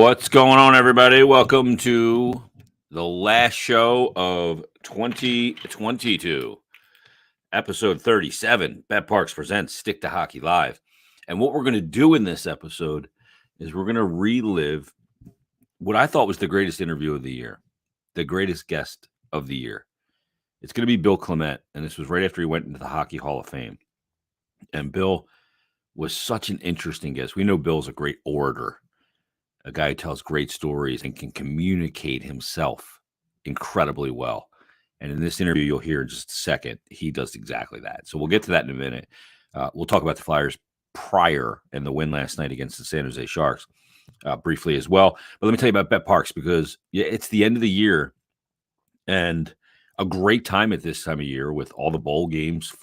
What's going on, everybody? Welcome to the last show of 2022, episode 37. Bet Parks presents Stick to Hockey Live. And what we're going to do in this episode is we're going to relive what I thought was the greatest interview of the year, the greatest guest of the year. It's going to be Bill Clement, and this was right after he went into the Hockey Hall of Fame. And Bill was such an interesting guest. We know Bill's a great orator, a guy who tells great stories and can communicate himself incredibly well. And in this interview, you'll hear in just a second, he does exactly that. So we'll get to that in a minute. We'll talk about the Flyers prior and the win last night against the San Jose Sharks briefly as well. But let me tell you about Bet Parks, because it's the end of the year and a great time at this time of year with all the bowl games,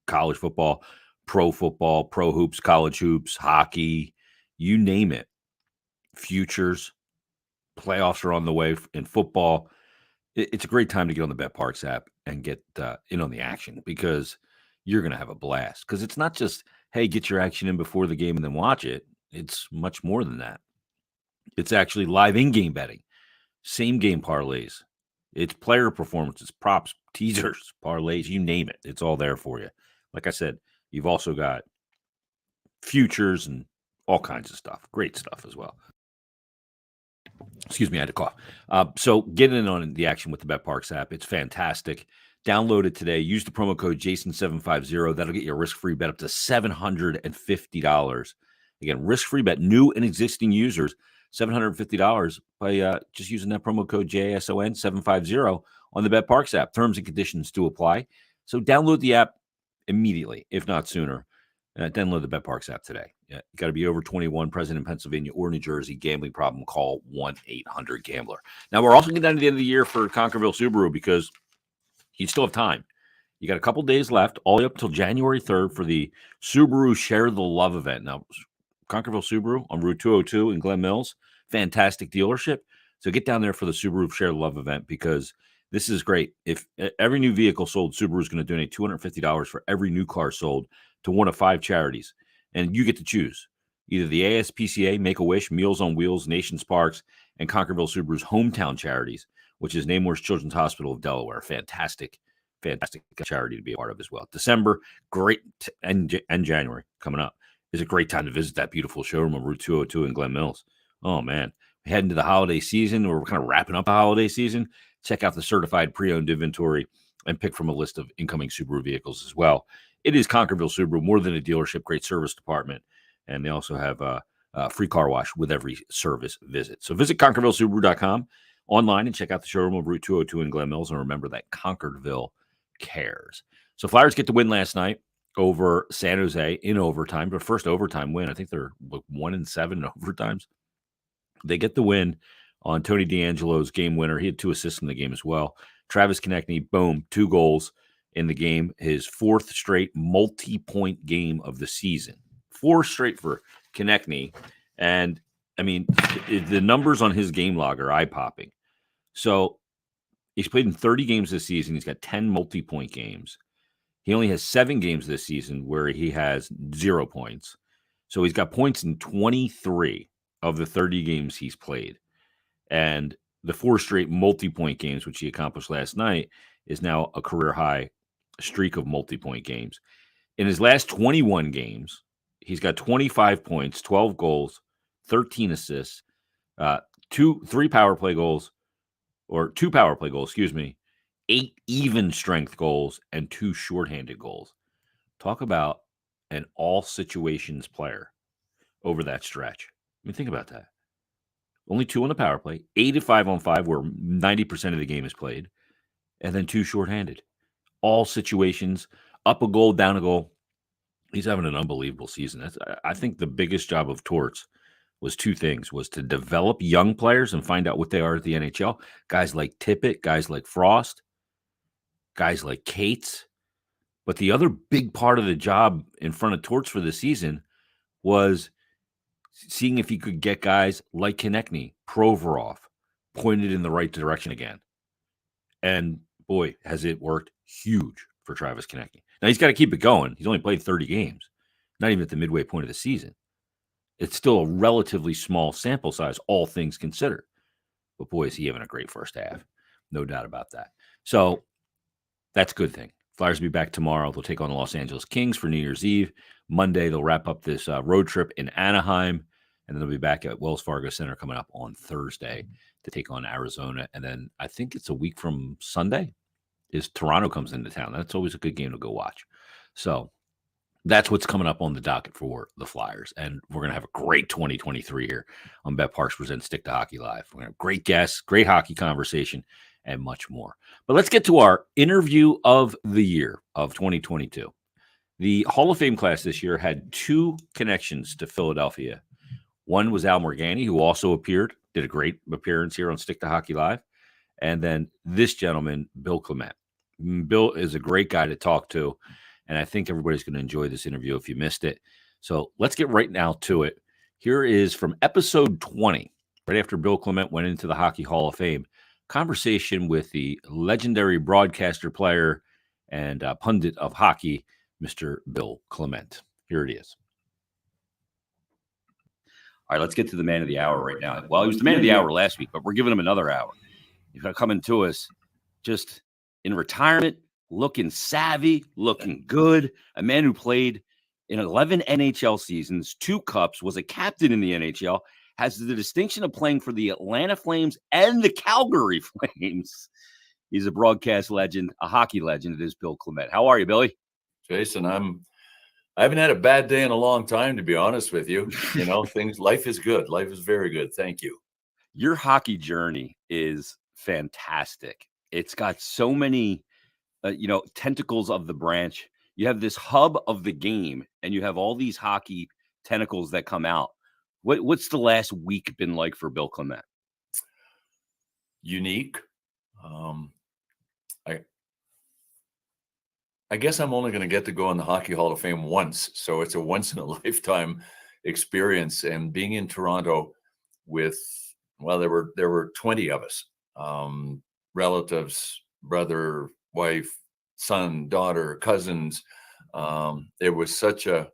college football, pro hoops, college hoops, hockey, you name it. Futures, playoffs are on the way in football. It's a great time to get on the Bet Parks app and get in on the action, because you're going to have a blast. Because it's not just, hey, get your action in before the game and then watch it. It's much more than that. It's actually live in-game betting, same game parlays. It's player performances, props, teasers, parlays, you name it. It's all there for you. Like I said, you've also got futures and all kinds of stuff. Great stuff as well. Excuse me, I had to cough. So get in on the action with the Bet Parks app. It's fantastic. Download it today. Use the promo code Jason750. That'll get you a risk-free bet up to $750. Again, risk-free bet, new and existing users, $750 by just using that promo code JASON750 on the Bet Parks app. Terms and conditions do apply. So download the app immediately, if not sooner. Download the Bet Parks app today. You got to be over 21, present in Pennsylvania or New Jersey. Gambling problem, call 1-800-GAMBLER. Now, we're also getting down to the end of the year for Conquerville Subaru, because you still have time. You got a couple days left, all the way up until January 3rd for the Subaru Share the Love event. Now, Conquerville Subaru on Route 202 in Glen Mills, fantastic dealership. So get down there for the Subaru Share the Love event, because this is great. If every new vehicle sold, Subaru is going to donate $250 for every new car sold to one of 5 charities. And you get to choose either the ASPCA, Make-A-Wish, Meals on Wheels, Nations Parks, and Conquerville Subaru's hometown charities, which is Namor's Children's Hospital of Delaware. Fantastic charity to be a part of as well. December, great, and January coming up is a great time to visit that beautiful showroom on Route 202 in Glen Mills. Oh, man. Heading to the holiday season, we're kind of wrapping up the holiday season. Check out the certified pre-owned inventory and pick from a list of incoming Subaru vehicles as well. It is Conquerville Subaru, more than a dealership, great service department, and they also have a free car wash with every service visit. So visit ConquervilleSubaru.com online and check out the showroom of Route 202 in Glen Mills, and remember that Conquerville cares. So Flyers get the win last night over San Jose in overtime, but first overtime win. I think they're 1-7 in overtimes. They get the win on Tony DeAngelo's game winner. He had 2 assists in the game as well. Travis Konechny, boom, 2 goals in the game, his 4th straight multi-point game of the season. 4 straight for Konechny. And, I mean, the numbers on his game log are eye-popping. So he's played in 30 games this season. He's got 10 multi-point games. He only has 7 games this season where he has 0 points. So he's got points in 23 of the 30 games he's played. And the 4 straight multi-point games, which he accomplished last night, is now a career-high streak of multi-point games. In his last 21 games, he's got 25 points, 12 goals, 13 assists, 2 power play goals, 8 even strength goals, and 2 shorthanded goals. Talk about an all situations player over that stretch. I mean, think about that. Only 2 on the power play, 8 at 5-on-5, where 90% of the game is played, and then 2 shorthanded. All situations, up a goal, down a goal. He's having an unbelievable season. I think the biggest job of Torts was 2 things, was to develop young players and find out what they are at the NHL. Guys like Tippett, guys like Frost, guys like Cates. But the other big part of the job in front of Torts for the season was seeing if he could get guys like Konechny, Provorov, pointed in the right direction again. And boy, has it worked huge for Travis Konechny. Now, he's got to keep it going. He's only played 30 games, not even at the midway point of the season. It's still a relatively small sample size, all things considered. But boy, is he having a great first half. No doubt about that. So that's a good thing. Flyers will be back tomorrow. They'll take on the Los Angeles Kings for New Year's Eve. Monday, they'll wrap up this road trip in Anaheim, and then they'll be back at Wells Fargo Center coming up on Thursday to take on Arizona. And then I think it's a week from Sunday is Toronto comes into town. That's always a good game to go watch. So that's what's coming up on the docket for the Flyers. And we're going to have a great 2023 here on Bet Parks Presents Stick to Hockey Live. We're going to have great guests, great hockey conversation, and much more. But let's get to our interview of the year of 2022. The Hall of Fame class this year had two connections to Philadelphia. One was Al Morganti, who also appeared, did a great appearance here on Stick to Hockey Live. And then this gentleman, Bill Clement. Bill is a great guy to talk to, and I think everybody's going to enjoy this interview if you missed it. So let's get right now to it. Here is from episode 20, right after Bill Clement went into the Hockey Hall of Fame, conversation with the legendary broadcaster, player, and pundit of hockey, Mr. Bill Clement. Here it is. All right, let's get to the man of the hour right now. Well, he was the man of the hour last week, but we're giving him another hour. He's coming to us just in retirement, looking savvy, looking good. A man who played in 11 NHL seasons, 2 cups, was a captain in the NHL, has the distinction of playing for the Atlanta Flames and the Calgary Flames. He's a broadcast legend, a hockey legend. It is Bill Clement. How are you, Billy? Jason, I haven't had a bad day in a long time, to be honest with you. You know, life is good. Life is very good. Thank you. Your hockey journey is fantastic. It's got so many, tentacles of the branch. You have this hub of the game, and you have all these hockey tentacles that come out. What's the last week been like for Bill Clement? Unique. I guess I'm only going to get to go in the Hockey Hall of Fame once, so it's a once-in-a-lifetime experience. And being in Toronto with, well, there were 20 of us, relatives, brother, wife, son, daughter, cousins. It was such a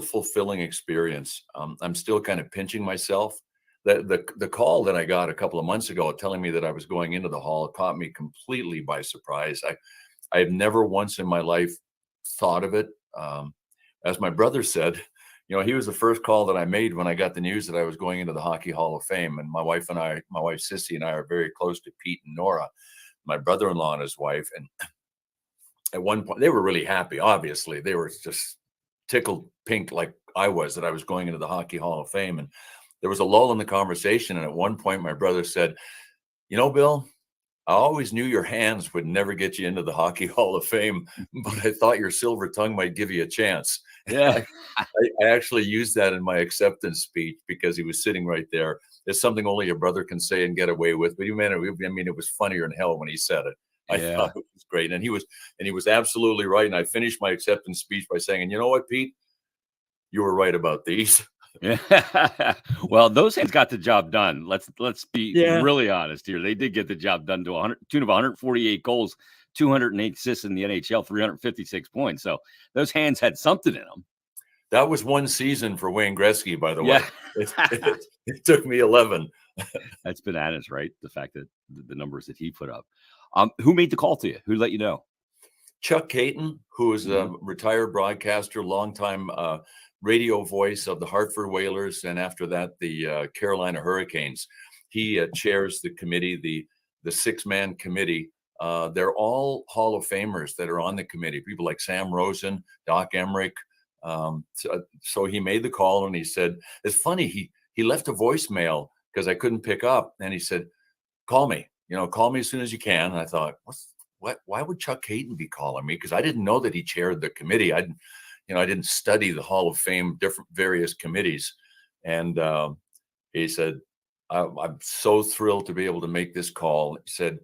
fulfilling experience. I'm still kind of pinching myself. The call that I got a couple of months ago telling me that I was going into the hall caught me completely by surprise. I've never once in my life thought of it. As my brother said, he was the first call that I made when I got the news that I was going into the Hockey Hall of Fame. And my wife Sissy and I are very close to Pete and Nora, my brother-in-law and his wife. And at one point, they were really happy. Obviously, they were just tickled pink like I was that I was going into the Hockey Hall of Fame. And there was a lull in the conversation. And at one point, my brother said, Bill, I always knew your hands would never get you into the Hockey Hall of Fame, but I thought your silver tongue might give you a chance. Yeah. I actually used that in my acceptance speech because he was sitting right there. It's something only a brother can say and get away with. But it was funnier than hell when he said it. I thought it was great. And he was absolutely right. And I finished my acceptance speech by saying, and you know what, Pete? You were right about these. Yeah. Well, those hands got the job done. Let's be really honest here. They did get the job done to tune of 148 goals, 208 assists in the NHL, 356 points. So those hands had something in them. That was one season for Wayne Gretzky, by the way. It took me 11. That's bananas, right? The fact that the numbers that he put up. Who made the call to you? Who let you know? Chuck Caton, who is a retired broadcaster, longtime radio voice of the Hartford Whalers, and after that, the Carolina Hurricanes. He chairs the committee, the 6-man committee. They're all Hall of Famers that are on the committee. People like Sam Rosen, Doc Emmerich. So he made the call, and he said, it's funny, he left a voicemail because I couldn't pick up, and he said, call me as soon as you can. And I thought, why would Chuck Caton be calling me? Because I didn't know that he chaired the committee. I didn't study the Hall of Fame, various committees. And he said, I'm so thrilled to be able to make this call. He said,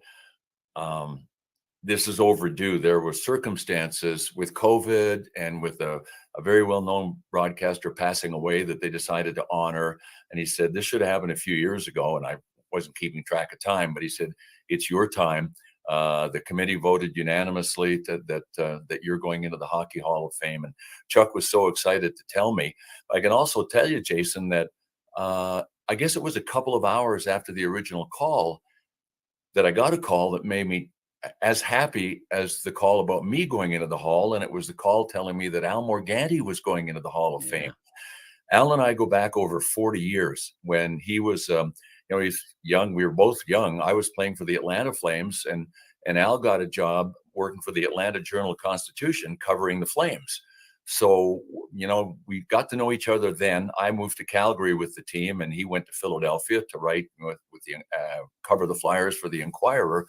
this is overdue. There were circumstances with COVID and with a very well-known broadcaster passing away that they decided to honor. And he said, this should have happened a few years ago. And I wasn't keeping track of time, but he said, it's your time. The committee voted unanimously that you're going into the Hockey Hall of Fame. And Chuck was so excited to tell me. I can also tell you, Jason, that I guess it was a couple of hours after the original call that I got a call that made me as happy as the call about me going into the Hall. And it was the call telling me that Al Morganti was going into the Hall of Fame. Yeah. Al and I go back over 40 years when he was, he's young. We were both young. I was playing for the Atlanta Flames, and Al got a job working for the Atlanta Journal-Constitution covering the Flames. So, we got to know each other then. I moved to Calgary with the team, and he went to Philadelphia to write with the cover the Flyers for the Inquirer.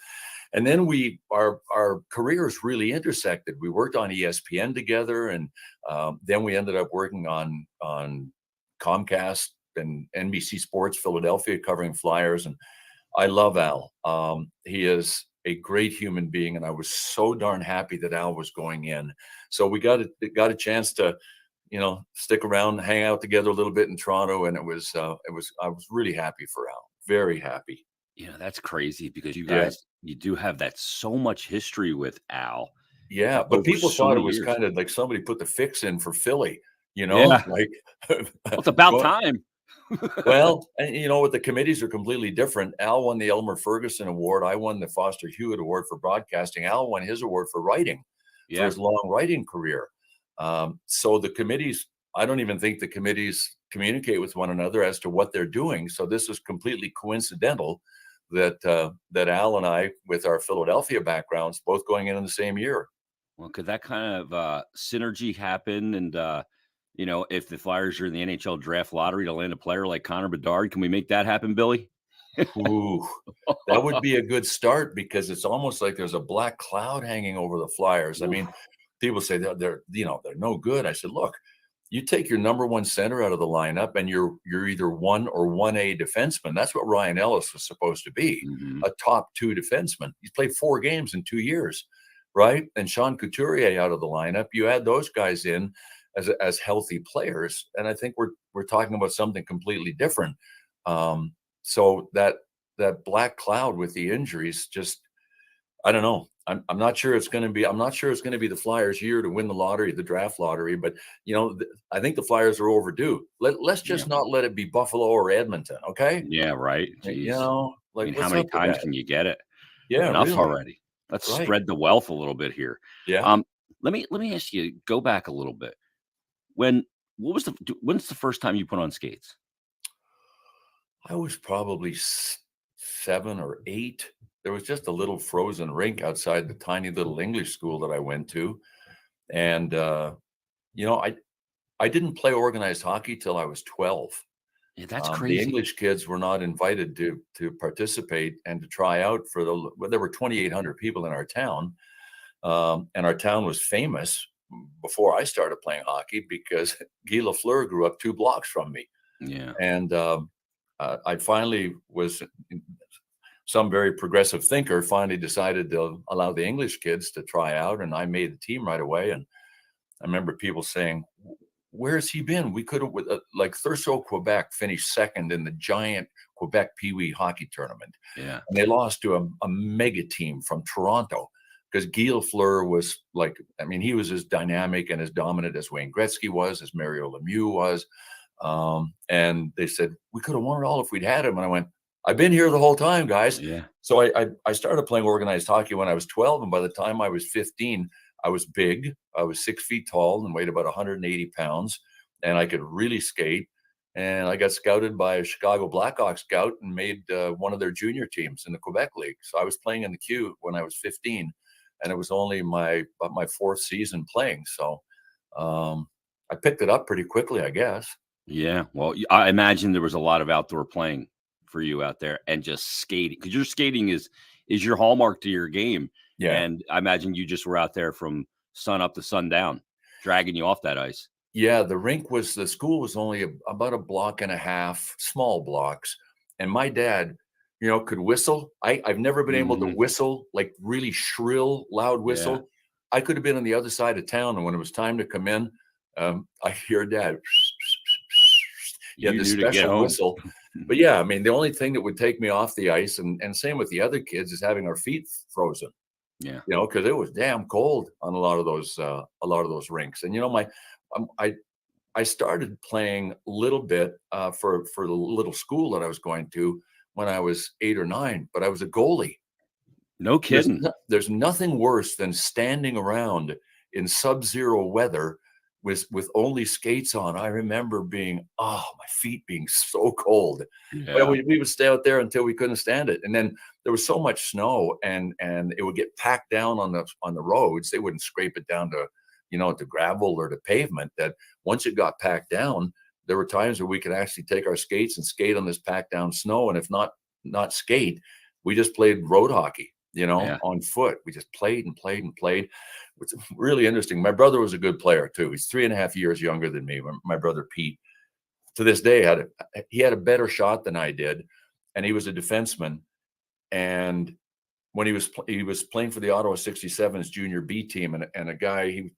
And then our careers really intersected. We worked on ESPN together, and then we ended up working on Comcast and NBC Sports Philadelphia covering Flyers. And I love Al. He is a great human being, and I was so darn happy that Al was going in. So we got a chance to, stick around, hang out together a little bit in Toronto, and I was really happy for Al. Very happy. That's crazy because Yeah. you do have that so much history with Al Yeah, but over people so thought it many was years. kind of like somebody put the fix in for Philly, Yeah. like Well, it's about go time. well, and what the committees are completely different. Al won the Elmer Ferguson Award. I won the Foster Hewitt Award for broadcasting. Al won his award for writing, for Yeah. his long writing career. So the committees, I don't even think the committees communicate with one another as to what they're doing. So this is completely coincidental that Al and I, with our Philadelphia backgrounds, both going in the same year. Well, could that kind of synergy happen? And if the Flyers are in the NHL draft lottery to land a player like Connor Bedard, can we make that happen, Billy? Ooh, that would be a good start because it's almost like there's a black cloud hanging over the Flyers. I Oof. mean, people say they're no good. I said, look, you take your number one center out of the lineup, and you're either 1A defenseman. That's what Ryan Ellis was supposed to be, Mhm. a top two defenseman. He's played 4 games in 2 years, right? And Sean Couturier out of the lineup. You add those guys in as healthy players, and I think we're talking about something completely different. So that black cloud with the injuries, just I don't know. I'm not sure it's going to be. I'm not sure it's going to be the Flyers' year to win the lottery, the draft lottery. But I think the Flyers are overdue. Let's Yeah. just not let it be Buffalo or Edmonton, okay? Yeah, right. Jeez. I Like mean, how what's many up with times that? can you get it? Yeah, Enough really. already. Let's Right. spread the wealth a little bit here. Yeah. Um, let me ask you, go back a little bit. When when's the first time you put on skates? I was probably 7 or 8. There was just a little frozen rink outside the tiny little English school that I went to, and you know, I I didn't play organized hockey till I was 12. Yeah, that's The crazy. English kids were not invited to participate and to try out for well, there were 2,800 people in our town, and our town was famous before I started playing hockey because Guy Lafleur grew up 2 blocks from me, Yeah. and I finally was some very progressive thinker finally decided to allow the English kids to try out, and I made the team right away. And I remember people saying, "Where's he been? We could have like Thurso, Quebec finished second in the giant Quebec Pee Wee hockey tournament, Yeah. and they lost to a mega team from Toronto because Guy Lafleur was like, I mean, he was as dynamic and as dominant as Wayne Gretzky was, as Mario Lemieux was, and they said we could have won it all if we'd had him. And I went, I've been here the whole time, guys. Yeah. So I started playing organized hockey when I was 12, and by the time I was 15, I was big. I was 6 feet tall and weighed about 180 pounds, and I could really skate. And I got scouted by a Chicago Blackhawks scout and made one of their junior teams in the Quebec League. So I was playing in the Q when I was 15, and it was only about my 4th season playing. So I picked it up pretty quickly, I guess. Yeah. Well, I imagine there was a lot of outdoor playing for you out there and just skating because your skating is your hallmark to your game. Yeah. And I imagine you just were out there from sun up to sundown, dragging you off that ice. Yeah, the school was only about a block and a half, small blocks. And my dad, could whistle. I've never been able to Mhm. whistle, like really shrill, loud Yeah. whistle. I could have been on the other side of town. And when it was time to come in, I hear dad. he had You this knew to get special home. whistle. But yeah, I mean, the only thing that would take me off the ice, and same with the other kids, is having our feet frozen. Yeah. Because it was damn cold on a lot of those rinks. And I started playing a little bit for the little school that I was going to when I was 8 or 9, but I was a goalie. No There's kidding. there's nothing worse than standing around in sub-zero weather with only skates on. I remember my feet being so cold. But Yeah. we would stay out there until we couldn't stand it. And then there was so much snow, and it would get packed down on the roads. They wouldn't scrape it down to gravel or to pavement. That once it got packed down, there were times where we could actually take our skates and skate on this packed down snow. And if not skate, we just played road hockey, Yeah. on foot. We just played and played and played. It's really interesting. My brother was a good player too. He's 3.5 years younger than me. My brother Pete, to this day, he had a better shot than I did, and he was a defenseman. And when he was playing for the Ottawa 67's junior B team, and a guy, he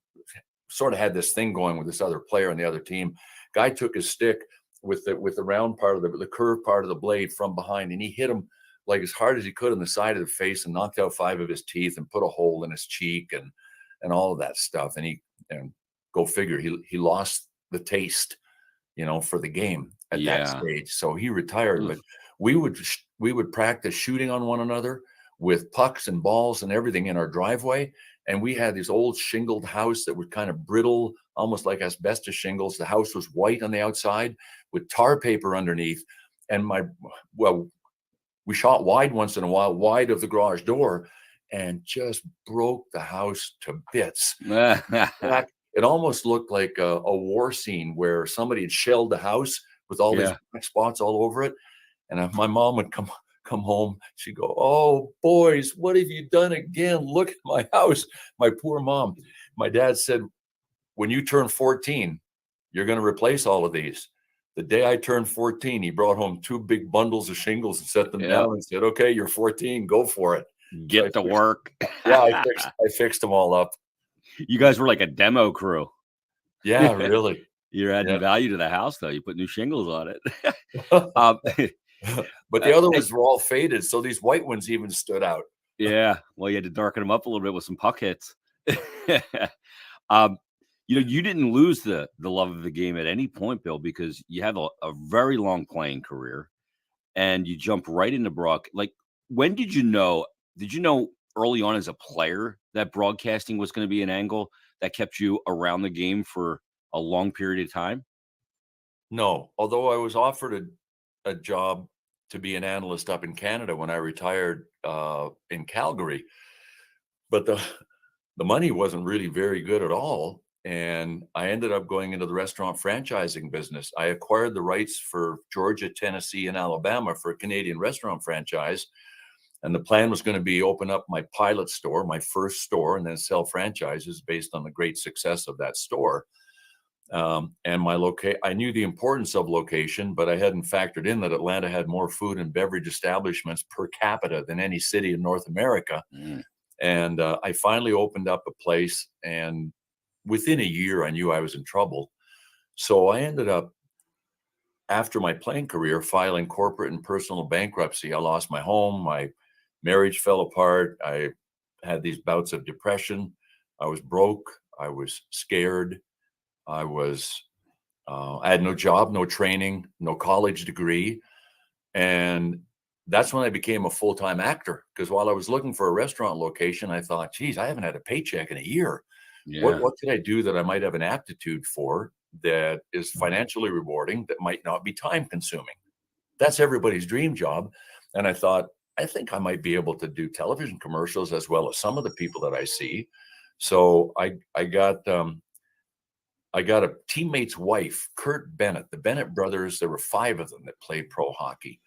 sort of had this thing going with this other player on the other team. Guy took his stick with the round part of the curved part of the blade from behind, and he hit him like as hard as he could on the side of the face and knocked out 5 of his teeth and put a hole in his cheek and all of that stuff. And go figure, he lost the taste, for the game at that Yeah. stage. So he retired. Oof. But we would practice shooting on one another with pucks and balls and everything in our driveway. And we had this old shingled house that was kind of brittle, almost like asbestos shingles. The house was white on the outside with tar paper underneath. And we shot wide once in a while, wide of the garage door, and just broke the house to bits. It almost looked like a war scene where somebody had shelled the house with all these Yeah. black spots all over it. And if my mom would come home, she'd go, "Oh, boys, what have you done again? Look at my house." My poor mom. My dad said, "When you turn 14, you're going to replace all of these." The day I turned 14, he brought home 2 big bundles of shingles and set them Yeah. down and said, "Okay, you're 14, go for it." So Get to work. I fixed them all up. You guys were like a demo crew. Yeah, really. You're adding Yeah. value to the house, though. You put new shingles on it. um, But the other hey, ones were all faded, so these white ones even stood out. yeah. Well, you had to darken them up a little bit with some puck hits. um, you didn't lose the love of the game at any point, Bill, because you have a very long playing career, and you jump right into broad. Like, when did you know? Did you know early on as a player that broadcasting was going to be an angle that kept you around the game for a long period of time? No, although I was offered a job to be an analyst up in Canada when I retired in Calgary, but the money wasn't really very good at all. And I ended up going into the restaurant franchising business. I acquired the rights for Georgia, Tennessee, and Alabama for a Canadian restaurant franchise. And the plan was going to be open up my pilot store, my first store, and then sell franchises based on the great success of that store. And I knew the importance of location, but I hadn't factored in that Atlanta had more food and beverage establishments per capita than any city in North America. Mm, And I finally opened up a place, and within a year, I knew I was in trouble. So I ended up, after my playing career, filing corporate and personal bankruptcy. I lost my home, my marriage fell apart. I had these bouts of depression. I was broke. I was scared. I was I had no job, no training, no college degree. And that's when I became a full-time actor. Because while I was looking for a restaurant location, I thought, geez, I haven't had a paycheck in a year. What yeah. what could I do that I might have an aptitude for that is financially rewarding, that might not be time consuming? That's everybody's dream job. And I thought, I think I might be able to do television commercials as well as some of the people that I see. So I got a teammate's wife, Kurt Bennett, the Bennett brothers. There were 5 of them that played pro hockey.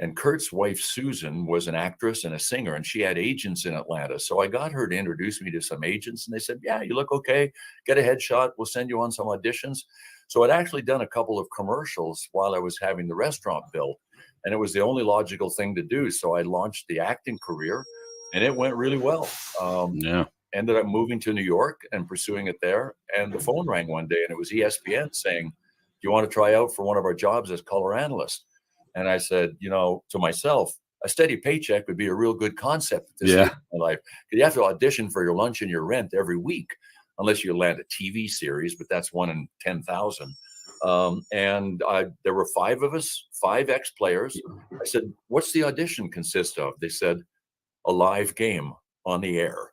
And Kurt's wife, Susan, was an actress and a singer, and she had agents in Atlanta. So I got her to introduce me to some agents, and they said, "Yeah, you look okay. Get a headshot. We'll send you on some auditions." So I'd actually done a couple of commercials while I was having the restaurant built, and it was the only logical thing to do. So I launched the acting career, and it went really well. Yeah. Ended up moving to New York and pursuing it there. And the phone rang one day, and it was ESPN saying, you want to try out for one of our jobs as color analyst? And I said, to myself, a steady paycheck would be a real good concept at this stage Yeah. of my life. You have to audition for your lunch and your rent every week, unless you land a TV series, but that's 1 in 10,000. There were 5 of us, 5 ex-players. I said, what's the audition consist of? They said, a live game on the air.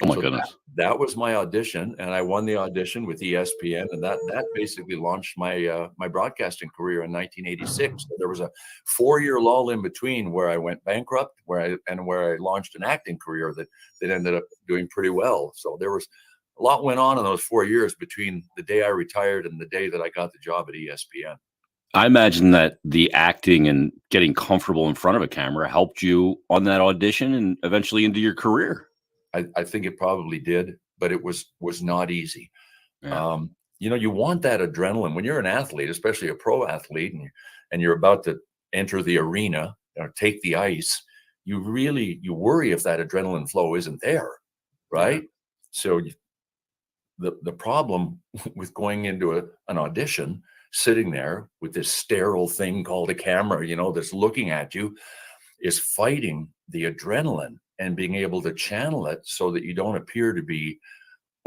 Oh my So goodness. that was my audition, and I won the audition with ESPN, and that basically launched my my broadcasting career in 1986. So there was a 4-year lull in between where I went bankrupt, where I launched an acting career that ended up doing pretty well. So there was a lot went on in those 4 years between the day I retired and the day that I got the job at ESPN. I imagine that the acting and getting comfortable in front of a camera helped you on that audition and eventually into your career. I think it probably did, but it was not easy. Yeah. You want that adrenaline when you're an athlete, especially a pro athlete, and you're about to enter the arena or take the ice. You worry if that adrenaline flow isn't there, Yeah. right? So the problem with going into an audition, sitting there with this sterile thing called a camera, that's looking at you, is fighting the adrenaline and being able to channel it so that you don't appear to be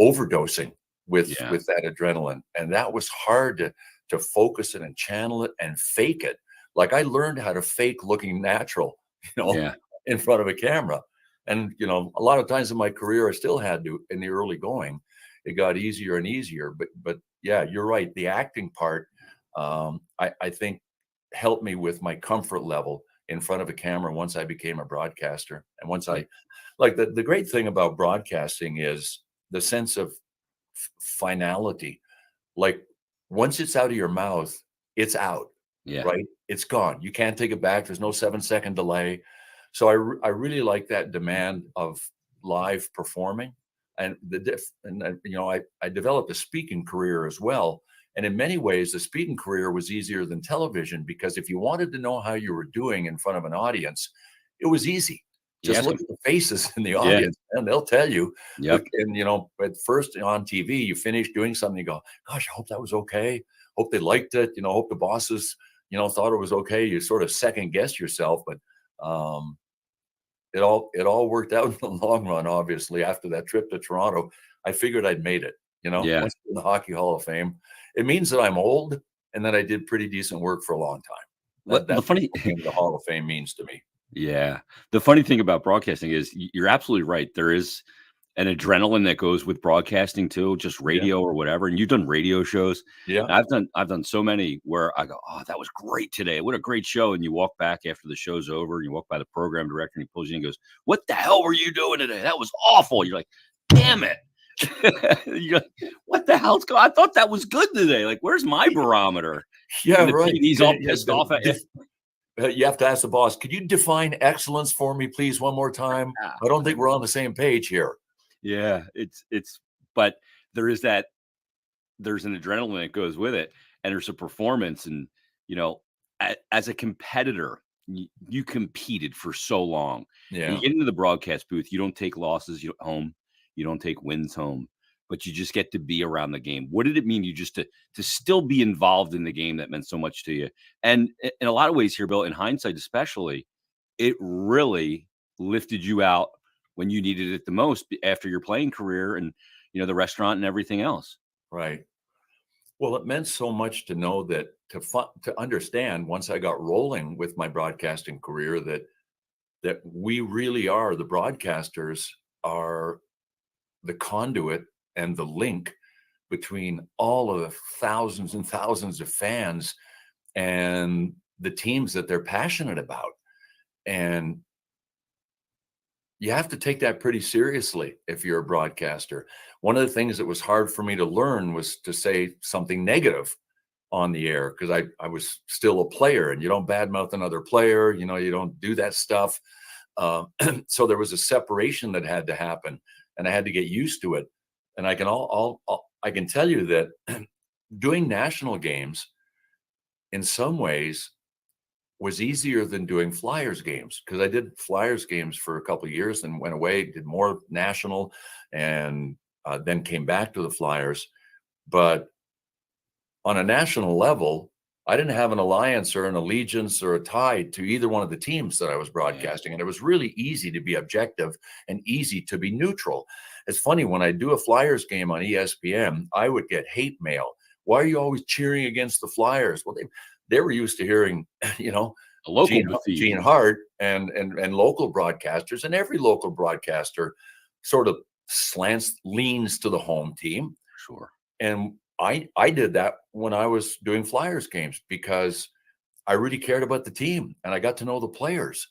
overdosing with Yeah. that adrenaline. And that was hard to focus it and channel it and fake it. Like I learned how to fake looking natural, Yeah. in front of a camera. And a lot of times in my career I still had to in the early going. It got easier and easier. But yeah, you're right. The acting part, I think helped me with my comfort level in front of a camera once I became a broadcaster. And once I like the great thing about broadcasting is the sense of finality. Like once it's out of your mouth, it's out, Yeah. right? It's gone. You can't take it back. There's no 7-second delay. So I really like that demand of live performing, and I developed a speaking career as well. And in many ways, the speaking career was easier than television because if you wanted to know how you were doing in front of an audience, it was easy. You Just ask look him. at the faces in the Yeah. audience, and they'll tell you. Yep. And at first on TV, you finish doing something, you go, "Gosh, I hope that was okay. Hope they liked it. Hope the bosses, thought it was okay." You sort of second guess yourself, but um, it all worked out in the long run. Obviously, after that trip to Toronto, I figured I'd made it. Yeah. Once in the Hockey Hall of Fame, it means that I'm old and that I did pretty decent work for a long time. What the That's funny what the Hall of Fame means to me. Yeah. The funny thing about broadcasting is you're absolutely right. There is an adrenaline that goes with broadcasting too, just Yeah, radio or whatever. And you've done radio shows. yeah, And I've done so many where I go, "Oh, that was great today. What a great show." And you walk back after the show's over and you walk by the program director and he pulls you in and goes, "What the hell were you doing today? That was awful." You're like, "Damn it." You're like, "What the hell's going I thought that was good today. Like, where's my barometer?" yeah. And the Right. TV's Yeah, all yeah, pissed off at you. you have to ask the boss, "Could you define excellence for me, please, one more time? I don't think we're on the same page here." Yeah, but there is there's an adrenaline that goes with it, and there's a performance, and you know, as a competitor, you competed for so long, and you Yeah, get into the broadcast booth. You don't take losses home, you don't take wins home, but you just get to be around the game. What did it mean you just to still be involved in the game that meant so much to you? And in a lot of ways here, Bill, in hindsight, especially, it really lifted you out when you needed it the most after your playing career and the restaurant and everything else. right. Well, it meant so much to know that to understand once I got rolling with my broadcasting career that we really are the broadcasters are the conduit and the link between all of the thousands and thousands of fans and the teams that they're passionate about. And you have to take that pretty seriously if you're a broadcaster. One of the things that was hard for me to learn was to say something negative on the air because I was still a player, and you don't badmouth another player, you don't do that stuff. So there was a separation that had to happen, and I had to get used to it. And I can tell you that doing national games in some ways was easier than doing Flyers games because I did Flyers games for a couple of years and went away, did more national, and then came back to the Flyers. But on a national level, I didn't have an alliance or an allegiance or a tie to either one of the teams that I was Yeah. broadcasting. And it was really easy to be objective and easy to be neutral. It's funny, when I do a Flyers game on ESPN, I would get hate mail. Why are you always cheering against the Flyers? Well, they were used to hearing, you know, A local Gene Bethesian. Hart and local broadcasters, and every local broadcaster sort of leans to the home team. Sure. And I did that when I was doing Flyers games because I really cared about the team and I got to know the players.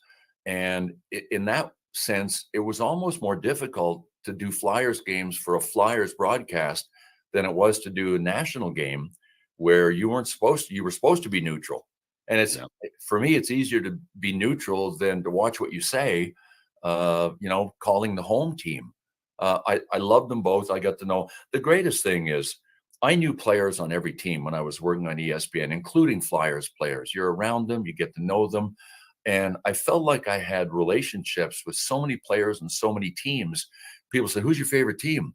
And in that sense, it was almost more difficult to do Flyers games for a Flyers broadcast than it was to do a national game where you were supposed to be neutral. And Yeah. for me, it's easier to be neutral than to watch what you say, calling the home team. I love them both. I got to know. The greatest thing is I knew players on every team when I was working on ESPN, including Flyers players. You're around them, you get to know them. And I felt like I had relationships with so many players and so many teams. People say, "Who's your favorite team?"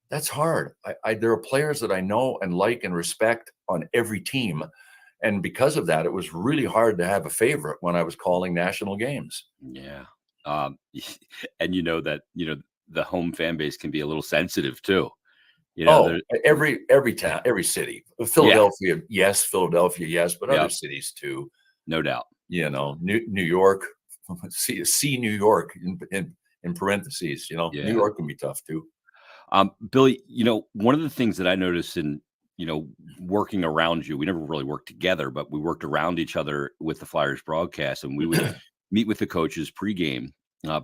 That's hard. There are players that I know and like and respect on every team. And because of that, it was really hard to have a favorite when I was calling national games. Yeah. Um, and that, the home fan base can be a little sensitive too. Oh, There, every yeah, town, every city. yeah, Philadelphia, yes, but other yep, cities too. no doubt. New York, see New York in parentheses. New Yeah. York can be tough too. Billy, one of the things that I noticed in, working around you, we never really worked together, but we worked around each other with the Flyers broadcast, and we would meet with the coaches pregame,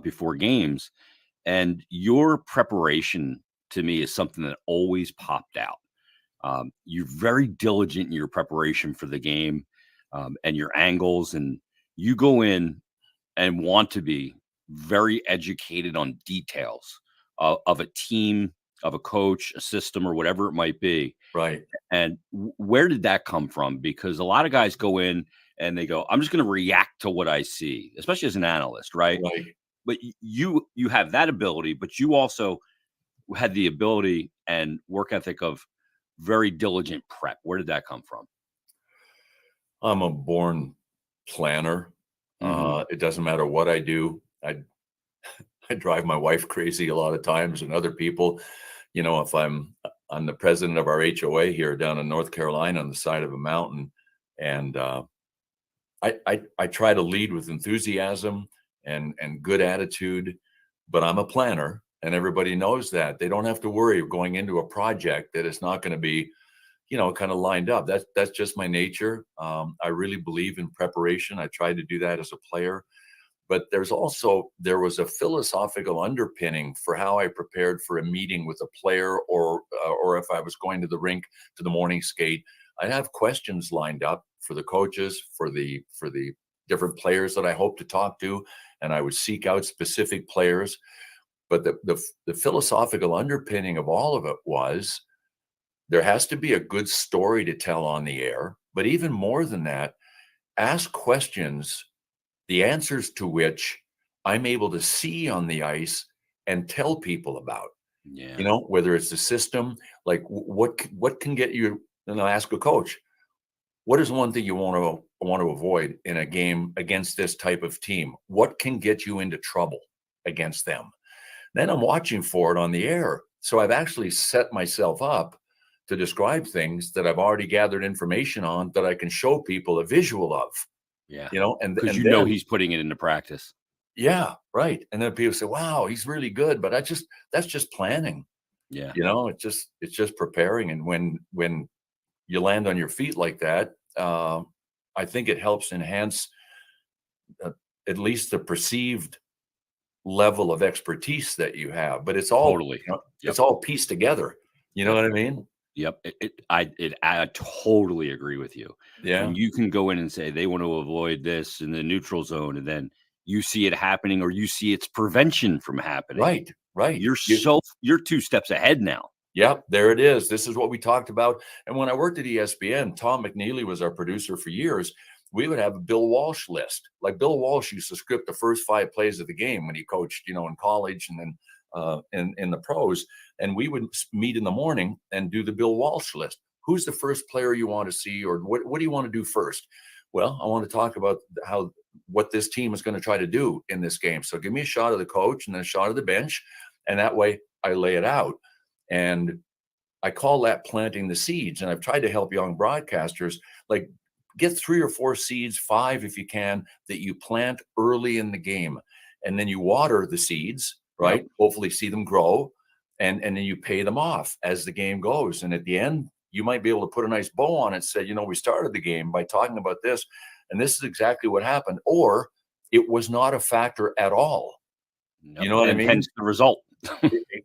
before games. And your preparation to me is something that always popped out. You're very diligent in your preparation for the game, and your angles, and you go in and want to be very educated on details of a team, of a coach, a system, or whatever it might be. Right, And where did that come from? Because a lot of guys go in and they go, "I'm just going to react to what I see," especially as an analyst, right? right. But you have that ability, but you also had the ability and work ethic of very diligent prep. Where did that come from? I'm a born planner. Hmm. It doesn't matter what I do. I drive my wife crazy a lot of times and other people. If I'm the president of our HOA here down in North Carolina on the side of a mountain, and I try to lead with enthusiasm and good attitude, but I'm a planner, and everybody knows that. They don't have to worry of going into a project that is not going to be, kind of lined up. That's just my nature. I really believe in preparation. I tried to do that as a player, but there was a philosophical underpinning for how I prepared for a meeting with a player, or if I was going to the rink to the morning skate, I'd have questions lined up for the coaches, for the different players that I hope to talk to, and I would seek out specific players. But the philosophical underpinning of all of it was there has to be a good story to tell on the air, but even more than that, ask questions, the answers to which I'm able to see on the ice and tell people about. Yeah. Whether it's the system, like what can get you. And I ask a coach, what is one thing you want to avoid in a game against this type of team? What can get you into trouble against them? Then I'm watching for it on the air. So I've actually set myself up to describe things that I've already gathered information on that I can show people a visual of, Yeah. and Because then he's putting it into practice. yeah, right. And then people say, "Wow, he's really good," but that's just planning. Yeah. It's just preparing. And when you land on your feet like that, I think it helps enhance uh, at least the perceived level of expertise that you have. But Totally. it's Yep. all pieced together. You know Yep. what I mean? Yep. I totally agree with you. Yeah. When you can go in and say they want to avoid this in the neutral zone, and then you see it happening, or you see its prevention from happening, Right. Right. you're 2 steps ahead now. Yep, there it is. This is what we talked about. And when I worked at ESPN, Tom McNeely was our producer for years. We would have a Bill Walsh list. Like Bill Walsh used to script the first 5 plays of the game when he coached, in college and then in the pros. And we would meet in the morning and do the Bill Walsh list. who's the first player you want to see, or what do you want to do first? Well, I want to talk about what this team is going to try to do in this game. So give me a shot of the coach and then a shot of the bench, and that way I lay it out. And I call that planting the seeds. And I've tried to help young broadcasters, like, get 3 or 4 seeds, 5 if you can, that you plant early in the game. And then you water the seeds, Yep. right? Hopefully see them grow. And then you pay them off as the game goes. And at the end, you might be able to put a nice bow on it, say, we started the game by talking about this, and this is exactly what happened. Or it was not a factor at all. Yep. You know what I And mean? hence the result.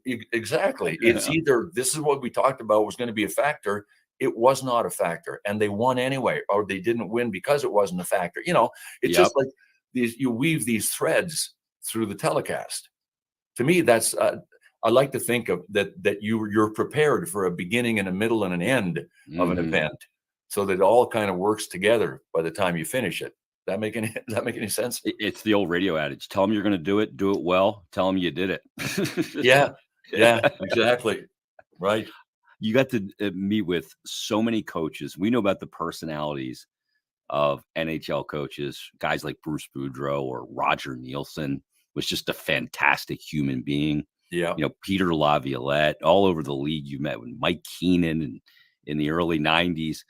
Exactly. It's Yeah. either this is what we talked about was going to be a factor. It was not a factor, and they won anyway, or they didn't win because it wasn't a factor. It's Yep. just like you weave these threads through the telecast. To me, that's I like to think of that you're prepared for a beginning and a middle and an end of an Mhm. event, so that it all kind of works together by the time you finish it. Does that make any sense? It's the old radio adage. Tell them you're gonna do it well. Tell them you did it. Yeah, yeah, exactly. Right. You got to meet with so many coaches. We know about the personalities of NHL coaches, guys like Bruce Boudreau or Roger Nielsen was just a fantastic human being. Yeah. Peter Laviolette, all over the league. You met with Mike Keenan in the early 90s.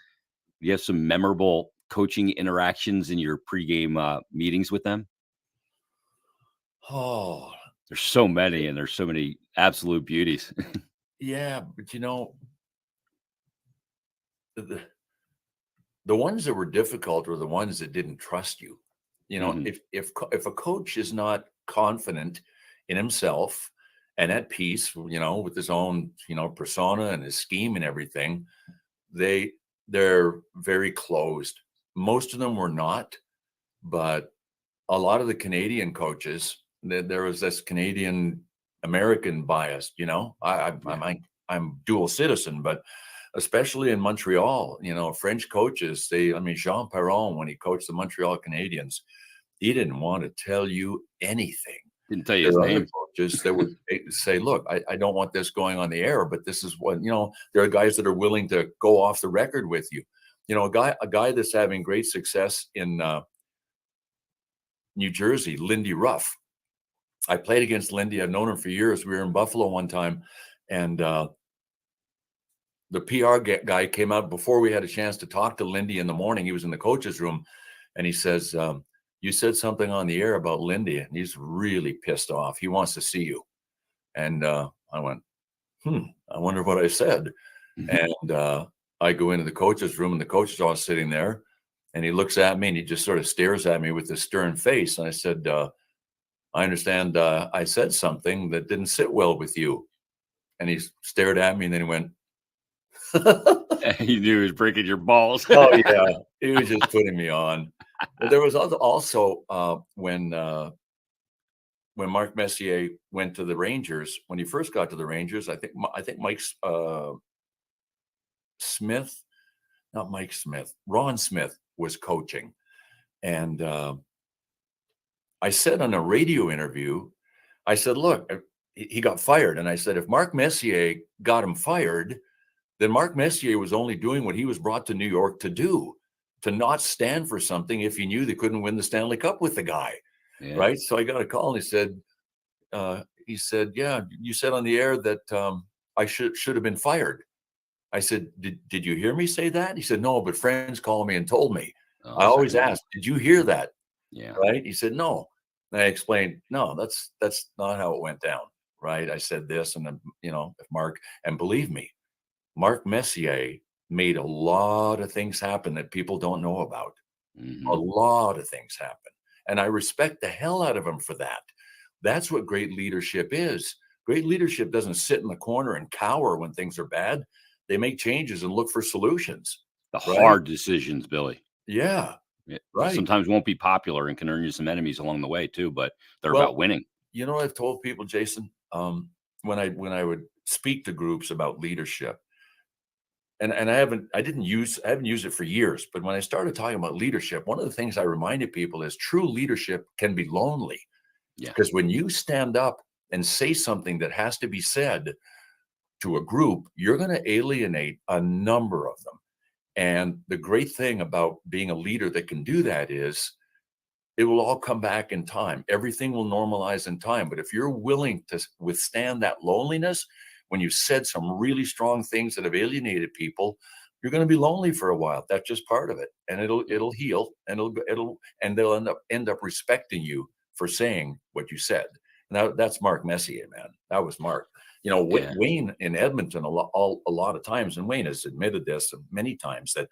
You have some memorable coaching interactions in your pregame meetings with them? Oh, There's so many, and there's so many absolute beauties. yeah, but the the ones that were difficult were the ones that didn't trust you. Mhm. If a coach is not confident in himself and at peace, with his own, persona and his scheme and everything, they're very closed. Most of them were not, but a lot of the Canadian coaches, there was this Canadian American bias. Yeah. I'm dual citizen, but especially in Montreal, French coaches, Jean Perron, when he coached the Montreal Canadiens, he didn't want to tell you anything. Didn't tell you There his are other name. coaches that would say, look, I don't want this going on the air, but this is what, there are guys that are willing to go off the record with you. A guy that's having great success in New Jersey, Lindy Ruff. I played against Lindy. I've known him for years. We were in Buffalo one time, and the PR guy came out before we had a chance to talk to Lindy in the morning. He was in the coach's room, and he says, you said something on the air about Lindy, and he's really pissed off. He wants to see you. And I went, I wonder what I said. Mhm. And I go into the coach's room, and the coach is all sitting there, and he looks at me, and he just sort of stares at me with this stern face. And I said, I understand I said something that didn't sit well with you. And he stared at me, and then he went, He knew he was breaking your balls. oh yeah, he was just putting me on. But there was also when Mark Messier went to the Rangers, when he first got to the Rangers, I think Mike Smith, not Mike Smith, Ron Smith was coaching, and I said on a radio interview, I said, look, he got fired, and I said, if Mark Messier got him fired, then Mark Messier was only doing what he was brought to New York to do, to not stand for something if he knew they couldn't win the Stanley Cup with the guy, Yeah. right? So I got a call, and he said, yeah, you said on the air that I should have been fired. I said, did you hear me say that? He said, no, but friends called me and told me. Oh, I always secondhand. ask, did you hear that? Yeah. Right? He said, no. And I explained, no, that's not how it went down. Right? I said this, and then, if Mark, and believe me, Mark Messier made a lot of things happen that people don't know about. A Mhm. lot of things happen. And I respect the hell out of him for that. That's what great leadership is. Great leadership doesn't sit in the corner and cower when things are bad. They make changes and look for solutions. The Right? hard decisions, Billy. Yeah. It Right. sometimes won't be popular and can earn you some enemies along the way too, but they're Well, about winning. what I've told people, Jason, when I would speak to groups about leadership, and I haven't used it for years, but when I started talking about leadership, one of the things I reminded people is true leadership can be lonely, Yeah. because when you stand up and say something that has to be said, to a group, you're going to alienate a number of them. And the great thing about being a leader that can do that is it will all come back in time. Everything will normalize in time. But if you're willing to withstand that loneliness, when you said some really strong things that have alienated people, you're going to be lonely for a while. That's just part of it, and it'll heal, and and they'll end up respecting you for saying what you said. Now that's Mark Messier, man. That was Mark. You know, Yeah. Wayne in Edmonton a lot of times, and Wayne has admitted this many times that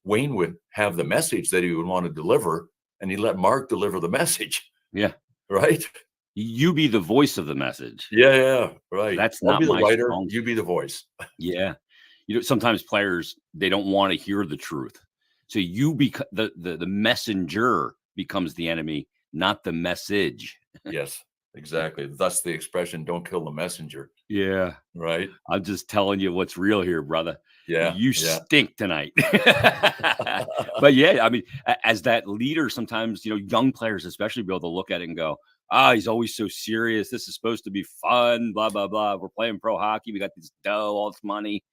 Wayne would have the message that he would want to deliver, and he let Mark deliver the message, Yeah. right? You be the voice of the message. Yeah, right. That's I'll not be the my writer, strong you be the voice. Yeah. Sometimes players, they don't want to hear the truth. So you become the messenger becomes the enemy, not the message. Yes, exactly. Thus the expression, "Don't kill the messenger," Yeah. right? I'm just telling you what's real here, brother. Yeah, You yeah. stink tonight. But yeah, I mean, as that leader, sometimes, young players especially be able to look at it and go, he's always so serious. This is supposed to be fun, blah, blah, blah. We're playing pro hockey. We got this dough, all this money,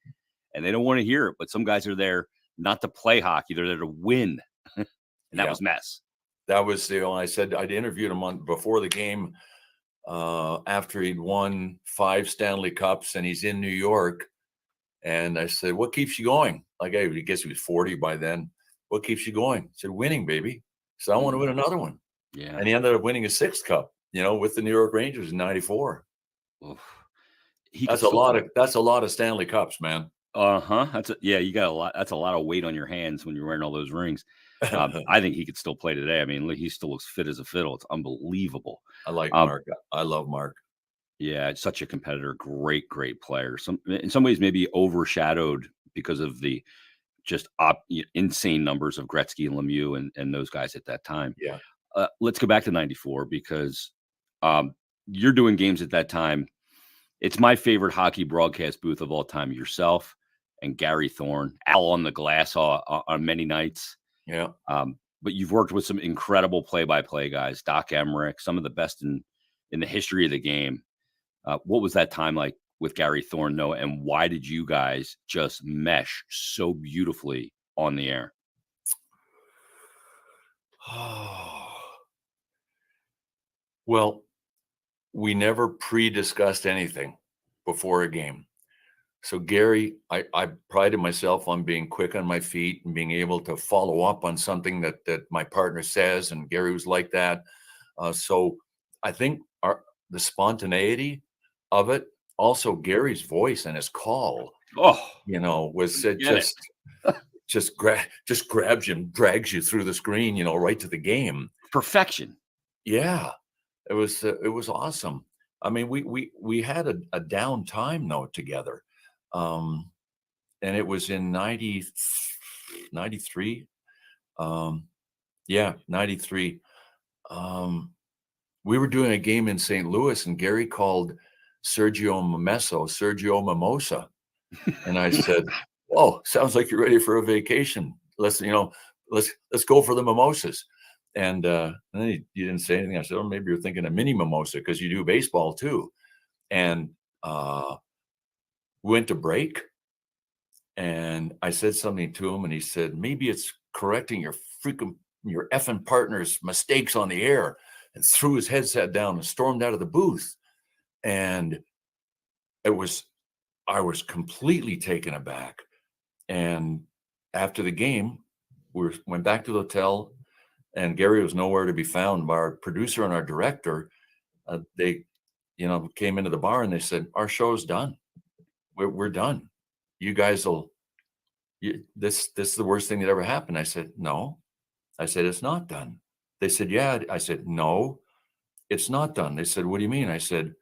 and they don't want to hear it. But some guys are there not to play hockey, they're there to win. And that Yeah, was mess. that was I said I'd interviewed him before the game, after he'd won 5 Stanley Cups, and he's in New York, and I said, "What keeps you going?" Like, I guess he was 40 by then. "What keeps you going?" I said, "Winning, baby." So I want to Mm, win another one. yeah. And he ended up winning a 6th cup, with the New York Rangers in '94. Oof. He could still play. That's a lot of Stanley Cups, man. Uh-huh. Yeah, you got a lot. That's a lot of weight on your hands when you're wearing all those rings. I think he could still play today. I mean, he still looks fit as a fiddle. It's unbelievable. I like Um, Mark. I love Mark. yeah, such a competitor, great, great player. In some ways maybe overshadowed because of the just insane numbers of Gretzky and Lemieux and those guys at that time. Yeah. Let's go back to 94 because um, you're doing games at that time. It's my favorite hockey broadcast booth of all time. Yourself and Gary Thorne, Al on the glass on many nights. Yeah. But you've worked with some incredible play-by-play guys, Doc Emmerich, some of the best in the history of the game. What was that time like with Gary Thorne, Noah, and why did you guys just mesh so beautifully on the air? Well, we never pre-discussed anything before a game. So Gary, I prided myself on being quick on my feet and being able to follow up on something that my partner says, and Gary was like that. So I think the spontaneity of it, also Gary's voice and his call, Oh, was get it. just grabs you and drags you through the screen, right to the game. Perfection. Yeah, it was awesome. I mean, we had a down time though together. Um, and it was in 93. Yeah, 93. We were doing a game in St. Louis, and Gary called Sergio Mimosa. And I said, "Whoa, sounds like you're ready for a vacation. Let's go for the mimosas." And then he didn't say anything. I said, "Oh, maybe you're thinking of mini mimosa because you do baseball too." And we went to break, and I said something to him, and he said, "Maybe it's correcting your effing partner's mistakes on the air," and threw his headset down and stormed out of the booth. And it was I was completely taken aback. And after the game, went back to the hotel, and Gary was nowhere to be found. Our producer and our director, they, came into the bar and they said, "Our show's done. We're done. You guys will. This is the worst thing that ever happened." I said, "No." I said, "It's not done." They said, "Yeah." I said, "No, it's not done." They said, "What do you mean?" I said,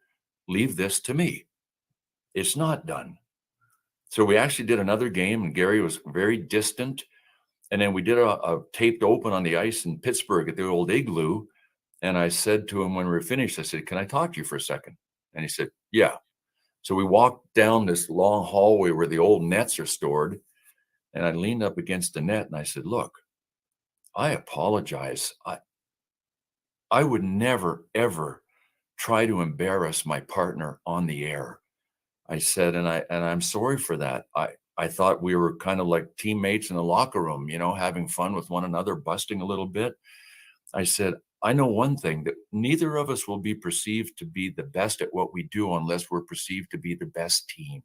"Leave this to me. It's not done." So we actually did another game, and Gary was very distant. And then we did a taped open on the ice in Pittsburgh at the old Igloo. And I said to him when we were finished, I said, "Can I talk to you for a second?" And he said, "Yeah." So we walked down this long hallway where the old nets are stored. And I leaned up against the net and I said, "Look, I apologize. I would never, ever try to embarrass my partner on the air. I said, and I'm sorry for that. I thought we were kind of like teammates in the locker room, having fun with one another, busting a little bit. I said, I know one thing, that neither of us will be perceived to be the best at what we do unless we're perceived to be the best team.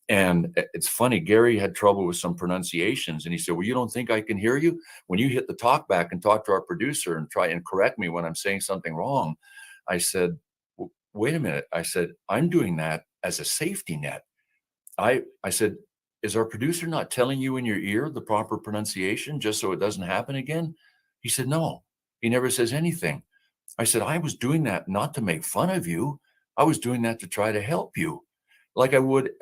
And it's funny, Gary had trouble with some pronunciations, and he said, "Well, you don't think I can hear you? When you hit the talk back and talk to our producer and try and correct me when I'm saying something wrong." I said, Wait a minute." I said, "I'm doing that as a safety net." I said, "Is our producer not telling you in your ear the proper pronunciation just so it doesn't happen again?" He said, "No, he never says anything." I said, "I was doing that not to make fun of you. I was doing that to try to help you, like I would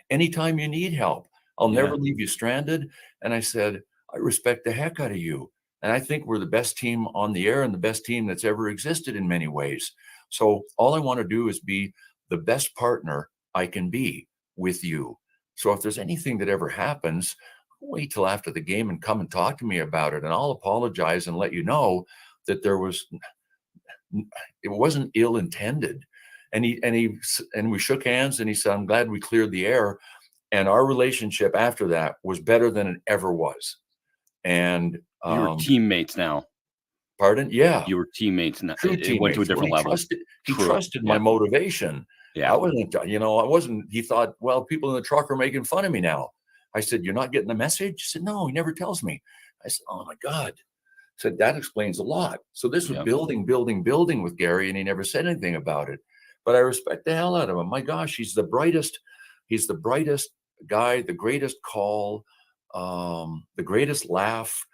anytime you need help. I'll Yeah. never leave you stranded." And I said, "I respect the heck out of you. And I think we're the best team on the air and the best team that's ever existed in many ways. So all I want to do is be the best partner I can be with you. So if there's anything that ever happens, wait till after the game and come and talk to me about it. And I'll apologize and let you know that it wasn't ill intended." And we shook hands, and he said, "I'm glad we cleared the air." And our relationship after that was better than it ever was. And You were teammates now. pardon? Yeah, You were teammates now. true It went to a teammates where different level. he True. trusted my Yeah. motivation. Yeah. I wasn't, he thought, well, people in the truck are making fun of me now. I said, "You're not getting the message?" He said, "No, he never tells me." I said, "Oh my God." Said, "That explains a lot." So this was Yeah. building, building, building with Gary, and he never said anything about it. But I respect the hell out of him. My gosh, he's the brightest. He's the brightest guy, the greatest call, the greatest laugh.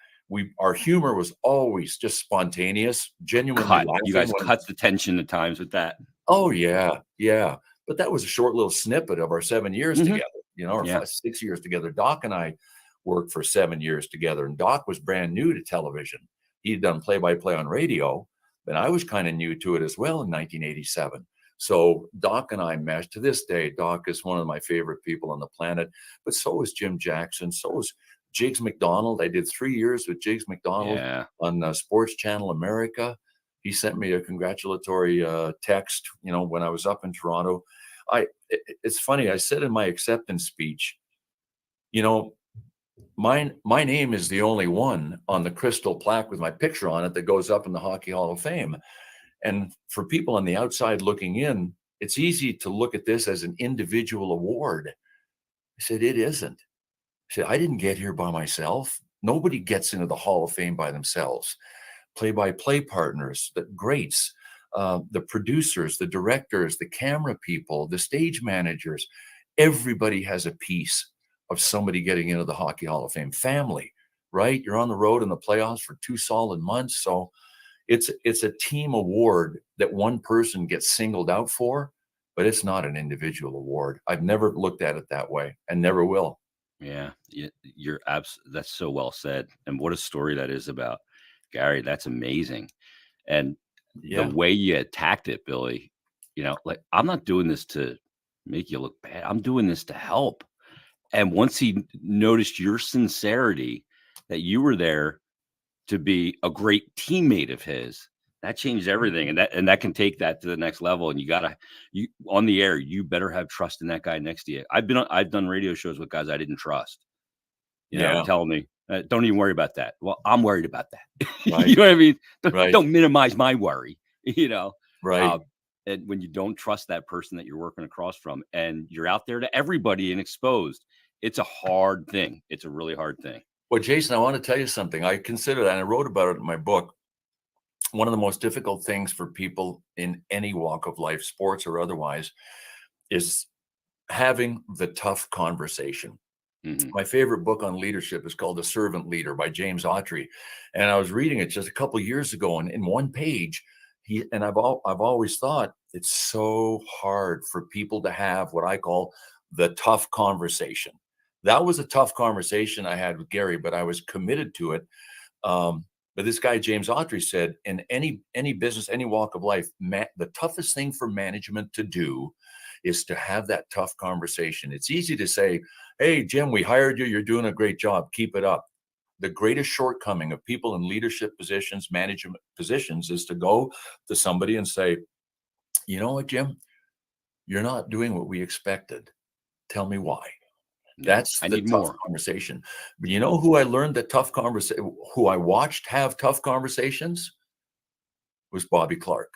Our humor was always just spontaneous, genuinely You laughing guys when. cut the tension at times with that. Oh yeah, yeah. But that was a short little snippet of our 7 years Hmm. together, or Yeah. 6 years together. Doc and I worked for 7 years together, and Doc was brand new to television. He'd done play-by-play on radio, but I was kind of new to it as well in 1987. So Doc and I meshed. To this day, Doc is one of my favorite people on the planet, but so is Jim Jackson. So is Jiggs McDonald. I did 3 years with Jiggs McDonald Yeah. on Sports Channel America. He sent me a congratulatory text, when I was up in Toronto. It's funny. I said in my acceptance speech, you know, my name is the only one on the crystal plaque with my picture on it that goes up in the Hockey Hall of Fame. And for people on the outside looking in, it's easy to look at this as an individual award. I said, "It isn't." I said, "I didn't get here by myself. Nobody gets into the Hall of Fame by themselves. Play-by-play partners, the greats, the producers, the directors, the camera people, the stage managers. Everybody has a piece of somebody getting into the Hockey Hall of Fame. Family, right? You're on the road in the playoffs for 2 solid months. So it's a team award that one person gets singled out for, but it's not an individual award. I've never looked at it that way and never will. Yeah. That's so well said. And what a story that is about Gary. That's amazing. And the Yeah. way you attacked it, Billy, like, I'm not doing this to make you look bad. I'm doing this to help. And once he noticed your sincerity, that you were there to be a great teammate of his, that changed everything. And that can take that to the next level. And you on the air, you better have trust in that guy next to you. I've done radio shows with guys I didn't trust, Yeah. telling me, don't even worry about that. Well, I'm worried about that. You Right. know what I mean? Right. Don't minimize my worry, you know? Right. Uh, and when you don't trust that person that you're working across from, and you're out there to everybody and exposed, it's a hard thing. It's a really hard thing. Well, Jason, I want to tell you something. I consider that, and I wrote about it in my book. One of the most difficult things for people in any walk of life, sports or otherwise, is having the tough conversation. Hmm. My favorite book on leadership is called The Servant Leader by James Autry. And I was reading it just a couple of years ago, and in one page, I've always thought it's so hard for people to have what I call the tough conversation. That was a tough conversation I had with Gary, but I was committed to it. But this guy James Autry said, in any business, any walk of life, the toughest thing for management to do is to have that tough conversation. It's easy to say, "Hey, Jim, we hired you. You're doing a great job. Keep it up." The greatest shortcoming of people in leadership positions, management positions, is to go to somebody and say, "You know what, Jim? you're not doing what we expected. Tell me why. Yeah. That's I the need tough more. conversation. But you know who I learned that tough conversation, who I watched have tough conversations, was Bobby Clark.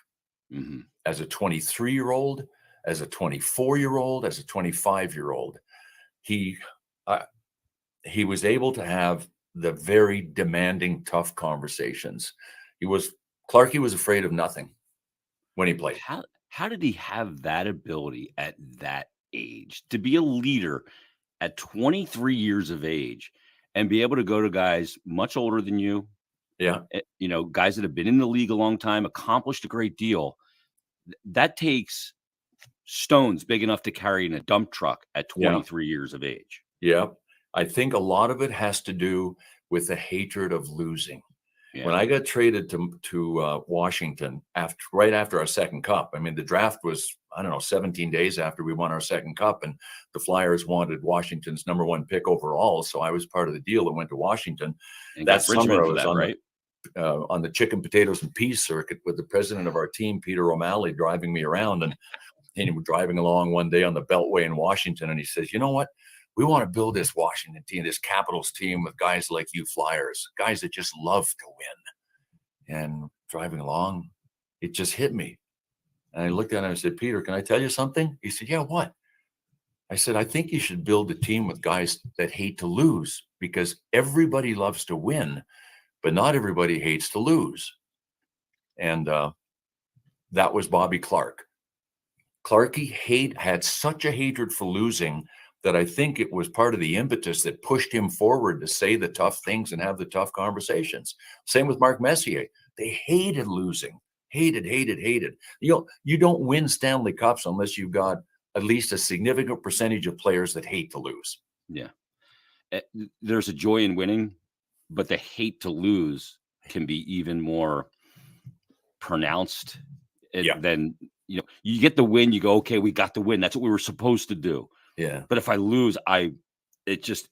Hmm. As a 23-year-old, as a 24-year-old, as a 25-year-old, he uh, he was able to have the very demanding, tough conversations. He was Clarky was afraid of nothing when he played. How did he have that ability at that age to be a leader at 23 years of age and be able to go to guys much older than you, Yeah, guys that have been in the league a long time, accomplished a great deal. That takes stones big enough to carry in a dump truck at yeah, 23 years of age. yeah. I think a lot of it has to do with the hatred of losing. When Yeah. I got traded to Washington right after our second cup, I mean, the draft was, I don't know, 17 days after we won our second cup, and the Flyers wanted Washington's number one pick overall. So I was part of the deal that went to Washington. And That got summer, Richmond I for was that, right? on the chicken, potatoes, and peas circuit with the president of our team, Peter O'Malley, driving me around. And he was driving along one day on the Beltway in Washington, and he says, "You know what? We want to build this Washington team, this Capitals team with guys like you Flyers, guys that just love to win." And driving along, it just hit me. And I looked at him and I said, "Peter, can I tell you something?" He said, "Yeah, what?" I said, "I think you should build a team with guys that hate to lose because everybody loves to win, but not everybody hates to lose." And that was Bobby Clark. Clarkey had such a hatred for losing that I think it was part of the impetus that pushed him forward to say the tough things and have the tough conversations. Same with Mark Messier. They hated losing. Hated, hated, hated. You don't win Stanley Cups unless you've got at least a significant percentage of players that hate to lose. Yeah. There's a joy in winning, but the hate to lose can be even more pronounced Yeah. than, you get the win, you go, okay, we got the win. That's what we were supposed to do. Yeah. But if I lose, it just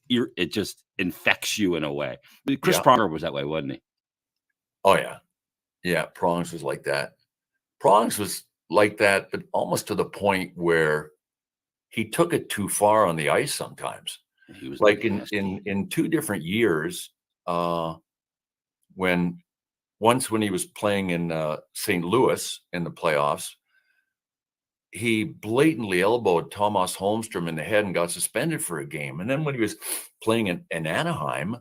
infects you in a way. Chris Yeah. Pronger was that way, wasn't he? Oh yeah. Yeah. Prongs was like that. Prongs was like that, but almost to the point where he took it too far on the ice sometimes. He was Like in nasty. two different years, when once when he was playing in St. Louis in the playoffs, he blatantly elbowed Thomas Holmstrom in the head and got suspended for a game. And then when he was playing in Anaheim,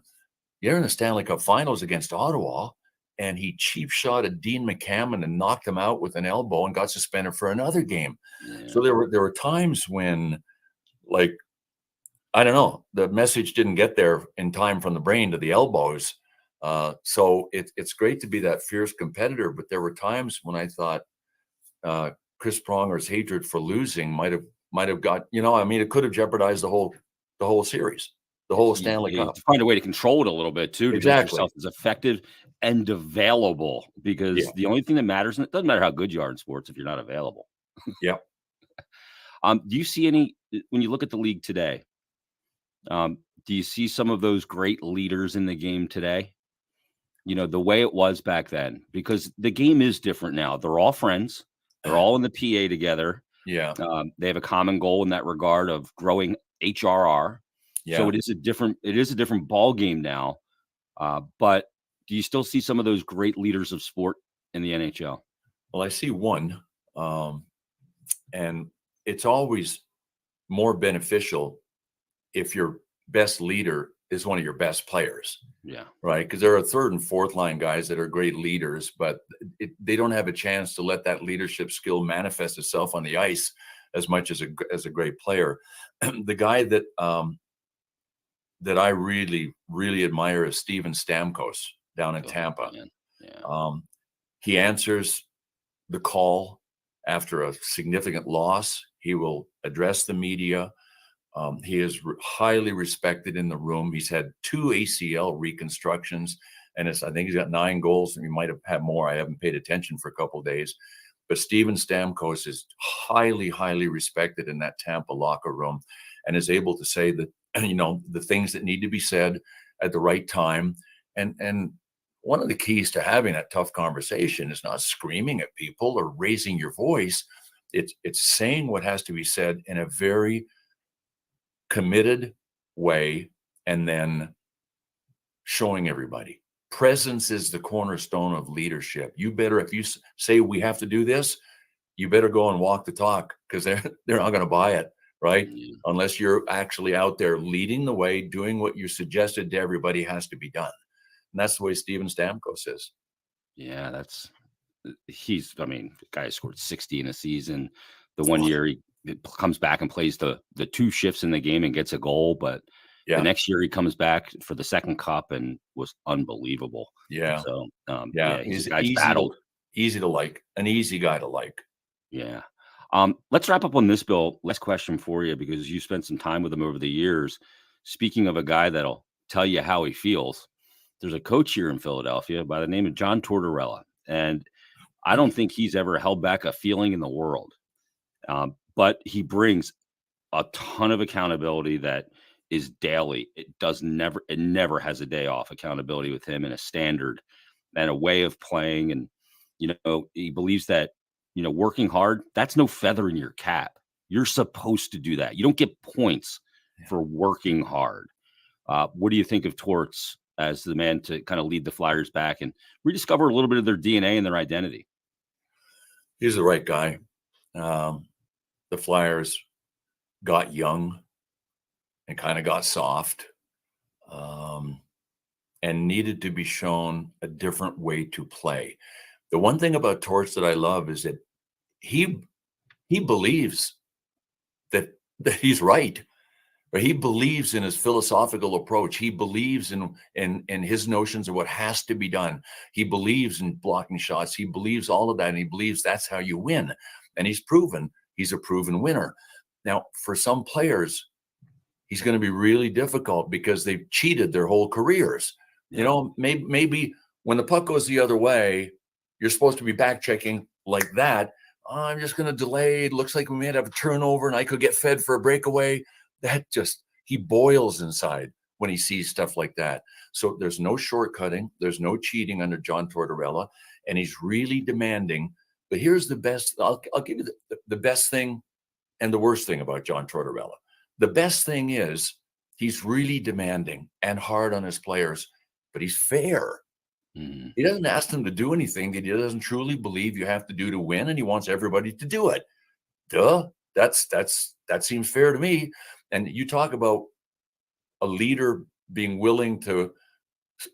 you're in the Stanley Cup Finals against Ottawa, and he cheap shot at Dean McCammon and knocked him out with an elbow and got suspended for another game. So Yeah. there were times when, like, I don't know, the message didn't get there in time from the brain to the elbows. So it's great to be that fierce competitor, but there were times when I thought uh, Chris Pronger's hatred for losing might have got, I mean, it could have jeopardized the whole series, the whole Stanley You have Cup. to find a way to control it a little bit too, to make Exactly. yourself as effective and available, Yeah. because the only thing that matters, and it doesn't matter how good you are in sports if you're not available. Yeah. Do you see when you look at the league today, do you see some of those great leaders in the game today? The way it was back then, because the game is different now. They're all friends. They're all in the PA together. Yeah. They have a common goal in that regard of growing HRR. So Yeah. it is a different ball game now. But do you still see some of those great leaders of sport in the NHL? Well, I see one, um, and it's always more beneficial if your best leader is one of your best players. Yeah. Right, because there are third and fourth line guys that are great leaders, but they don't have a chance to let that leadership skill manifest itself on the ice as much as a great player. The guy that I really really admire is Steven Stamkos down in Oh, Tampa. man. Yeah. He answers the call after a significant loss. He will address the media. He is highly respected in the room. He's had 2 ACL reconstructions, and I think he's got 9 goals, and he might have had more. I haven't paid attention for a couple of days. But Steven Stamkos is highly, highly respected in that Tampa locker room and is able to say that, the things that need to be said at the right time. And one of the keys to having that tough conversation is not screaming at people or raising your voice, It's saying what has to be said in a very committed way, and then showing everybody. Presence is the cornerstone of leadership. You better, if you say we have to do this, you better go and walk the talk, because they're not going to buy it, right? Yeah. Unless you're actually out there leading the way, doing what you suggested to everybody has to be done. And that's the way Steven Stamkos is. Yeah, I mean, the guy scored 60 in a season. The one year he comes back and plays the 2 shifts in the game and gets a goal, but the Yeah, next year he comes back for the second cup and was unbelievable. yeah, So, yeah. yeah, he's a He's guy that's battled. easy to like, an easy guy to like. Yeah. Let's wrap up on this, Bill. Last question for you, because you spent some time with him over the years. Speaking of a guy that'll tell you how he feels, there's a coach here in Philadelphia by the name of John Tortorella, and I don't think he's ever held back a feeling in the world. But he brings a ton of accountability that is daily. It never has a day off accountability with him, and a standard and a way of playing. And, he believes that, working hard, that's no feather in your cap. You're supposed to do that. You don't get points for working hard. What do you think of Torts as the man to kind of lead the Flyers back and rediscover a little bit of their DNA and their identity? He's the right guy. The Flyers got young and kind of got soft, and needed to be shown a different way to play. The one thing about Torch that I love is that he believes that he's right, but he believes in his philosophical approach. He believes in his notions of what has to be done. He believes in blocking shots. He believes all of that, and he believes that's how you win. And he's a proven winner. Now, for some players, he's going to be really difficult because they've cheated their whole careers. Yeah. Maybe when the puck goes the other way, you're supposed to be back checking like that. "Oh, I'm just going to delay. It looks like we may have a turnover and I could get fed for a breakaway." He boils inside when he sees stuff like that. So there's no shortcutting. There's no cheating under John Tortorella, and he's really demanding. But here's the best. I'll give you the best thing and the worst thing about John Tortorella. The best thing is he's really demanding and hard on his players, but he's fair. Mhm. He doesn't ask them to do anything that he doesn't truly believe you have to do to win, and he wants everybody to do it. Duh. That seems fair to me. And you talk about a leader being willing to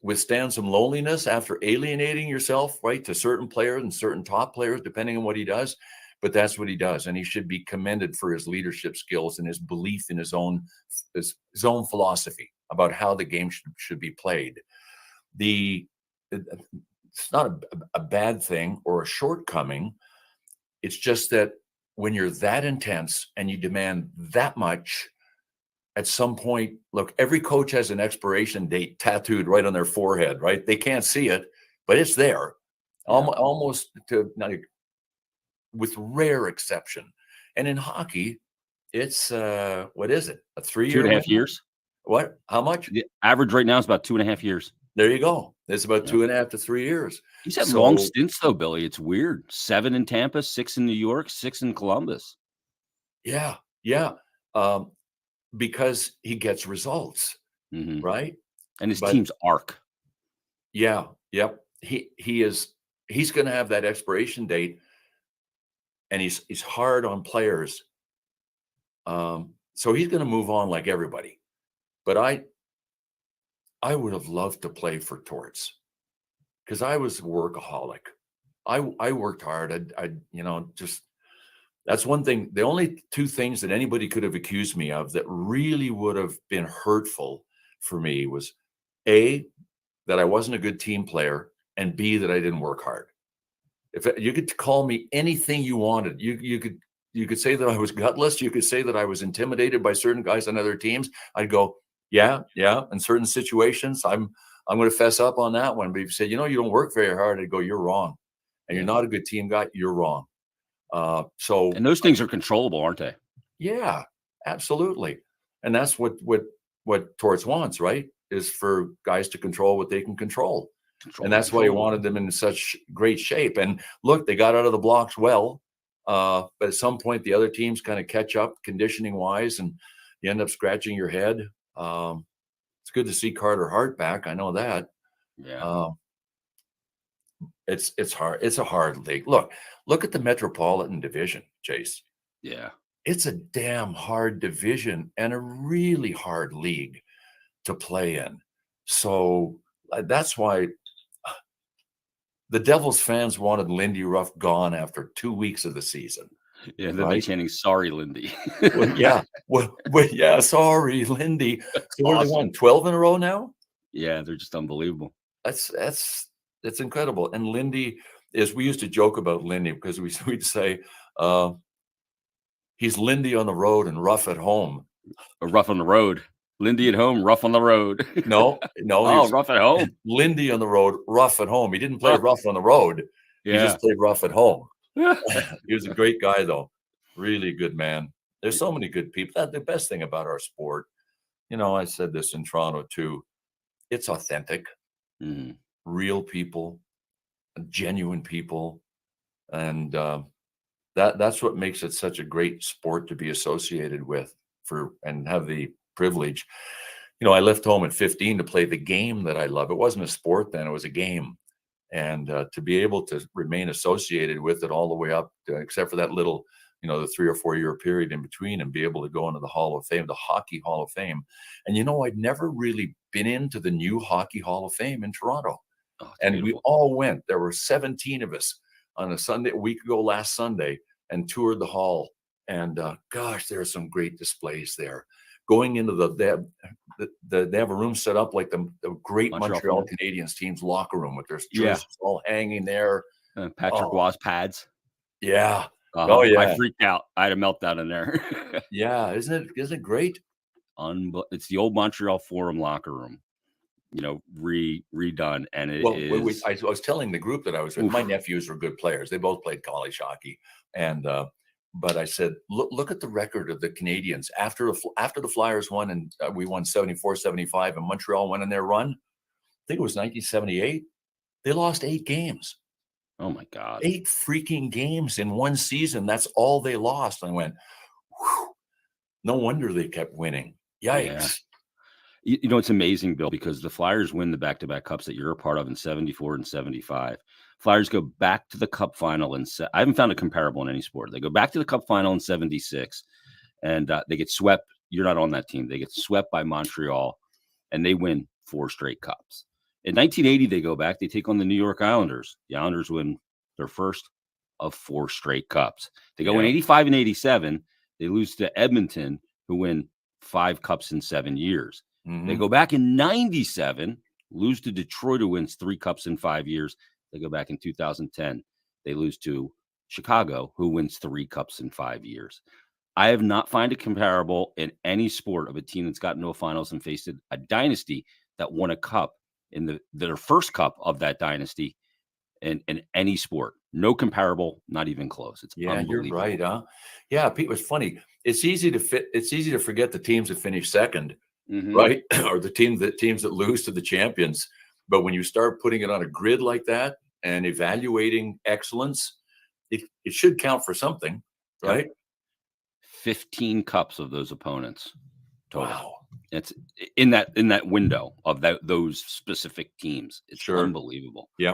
withstand some loneliness after alienating yourself, right, to certain players and certain top players, depending on what he does. But that's what he does, and he should be commended for his leadership skills and his belief in his own philosophy about how the game should be played. It's not a bad thing or a shortcoming. It's just that when you're that intense and you demand that much, at some point, look, every coach has an expiration date tattooed right on their forehead, right? They can't see it, but it's there, Yeah. almost to, with rare exception. And in hockey, it's what is it? A 3-year 2.5 minimum? years. What? How much? The average right now is about 2.5 years. There you go. It's about Yeah. 2.5 to 3 years. He's had long So stints though, Billy. It's weird. 7 in Tampa, 6 in New York, 6 in Columbus. yeah, yeah. Um, because he gets results, Mhm. right? And his But team's arc. yeah, yep. He's going to have that expiration date, and he's hard on players. So he's going to move on like everybody. But I would have loved to play for Torts because I was a workaholic. I worked hard. Just that's one thing. The only 2 things that anybody could have accused me of that really would have been hurtful for me was A, that I wasn't a good team player, and B, that I didn't work hard. If you could call me anything you wanted, you could say that I was gutless. You could say that I was intimidated by certain guys on other teams. I'd go, yeah. In certain situations, I'm going to fess up on that one. But if you say, you don't work very hard, I'd go, you're wrong, and you're Yeah. not a good team guy. You're wrong. So And those things are controllable, aren't they? yeah, absolutely, and that's what Torts wants, right? Is for guys to control what they can control. Control And the that's why he controllable. wanted them in such great shape. And look, they got out of the blocks well. But at some point, the other teams kind of catch up conditioning wise, and you end up scratching your head. It's good to see Carter Hart back. I know that. Yeah. Uh, it's hard. It's a hard league. Look at the Metropolitan Division, Chase. Yeah. It's a damn hard division and a really hard league to play in. So that's why the Devils fans wanted Lindy Ruff gone after 2 weeks of the season, Yeah. They'll be right? chanting, "Sorry, Lindy." Well, yeah. Well, yeah. Sorry, Lindy. So what are they Awesome. won? 12 in a row now? Yeah. They're just unbelievable. That's incredible. And Lindy is. We used to joke about Lindy because we'd say uh, he's Lindy on the road and rough at home. A rough on the road. Lindy at home, rough on the road. No, he Oh, was rough at home. Lindy on the road, rough at home. He didn't play Oh, rough on the road. He yeah. just played rough at home. He was a great guy, though. Really good man. There's so many good people. That's the best thing about our sport. I said this in Toronto too. It's authentic, Mhm. real people, genuine people, and that's what makes it such a great sport to be associated with and have the privilege. I left home at 15 to play the game that I love. It wasn't a sport then; it was a game, and to be able to remain associated with it all the way up, except for that little, the 3 or 4 year period in between, and be able to go into the Hall of Fame, the Hockey Hall of Fame. And I'd never really been into the new Hockey Hall of Fame in Toronto, Oh, it's and we beautiful. all went. There were 17 of us on a week ago last Sunday, and toured the hall. And gosh, there are some great displays there. Going into they have a room set up like the great Montreal Montreal Forum. Canadiens team's locker room with their Yeah. jerseys all hanging there. Patrick Oh, Roy's pads. yeah. Oh, Uh-huh. I yeah. freaked out. I had a meltdown in there. Yeah. Isn't it great? It's the old Montreal Forum locker room, redone, and it Well, is I was telling the group that I was with, my oof. nephews were good players. They both played college hockey. And, but I said, look at the record of the Canadians after the Flyers won, and we won 74-75, and Montreal went in their run. I think it was 1978. They lost 8 games. Oh my God. 8 freaking games in one season. That's all they lost. And I went, whew, no wonder they kept winning. Yeah. Yikes. It's amazing, Bill, because the Flyers win the back-to-back cups that you're a part of in 74 and 75. Flyers go back to the cup final I haven't found a comparable in any sport. They go back to the cup final in 76 and they get swept. You're not on that team. They get swept by Montreal and they win 4 straight cups. In 1980, they go back. They take on the New York Islanders. The Islanders win their first of 4 straight cups. They go in Yeah. 85 and 87. They lose to Edmonton, who win 5 cups in 7 years. They Mhm. go back in 97, lose to Detroit, who wins 3 cups in 5 years. They go back in 2010. They lose to Chicago, who wins 3 cups in 5 years. I have not found a comparable in any sport of a team that's gotten to a finals and faced a dynasty that won a cup in their first cup of that dynasty in any sport. No comparable, not even close. It's Yeah, you're unbelievable. right, huh? Yeah, it's funny. It's easy to forget the teams that finish second, Mhm. right? Or the teams that lose to the champions. But when you start putting it on a grid like that and evaluating excellence, it should count for something, Yep. right? 15 cups of those opponents total. Wow. It's in that window of those specific teams. It's Sure. unbelievable. Yeah,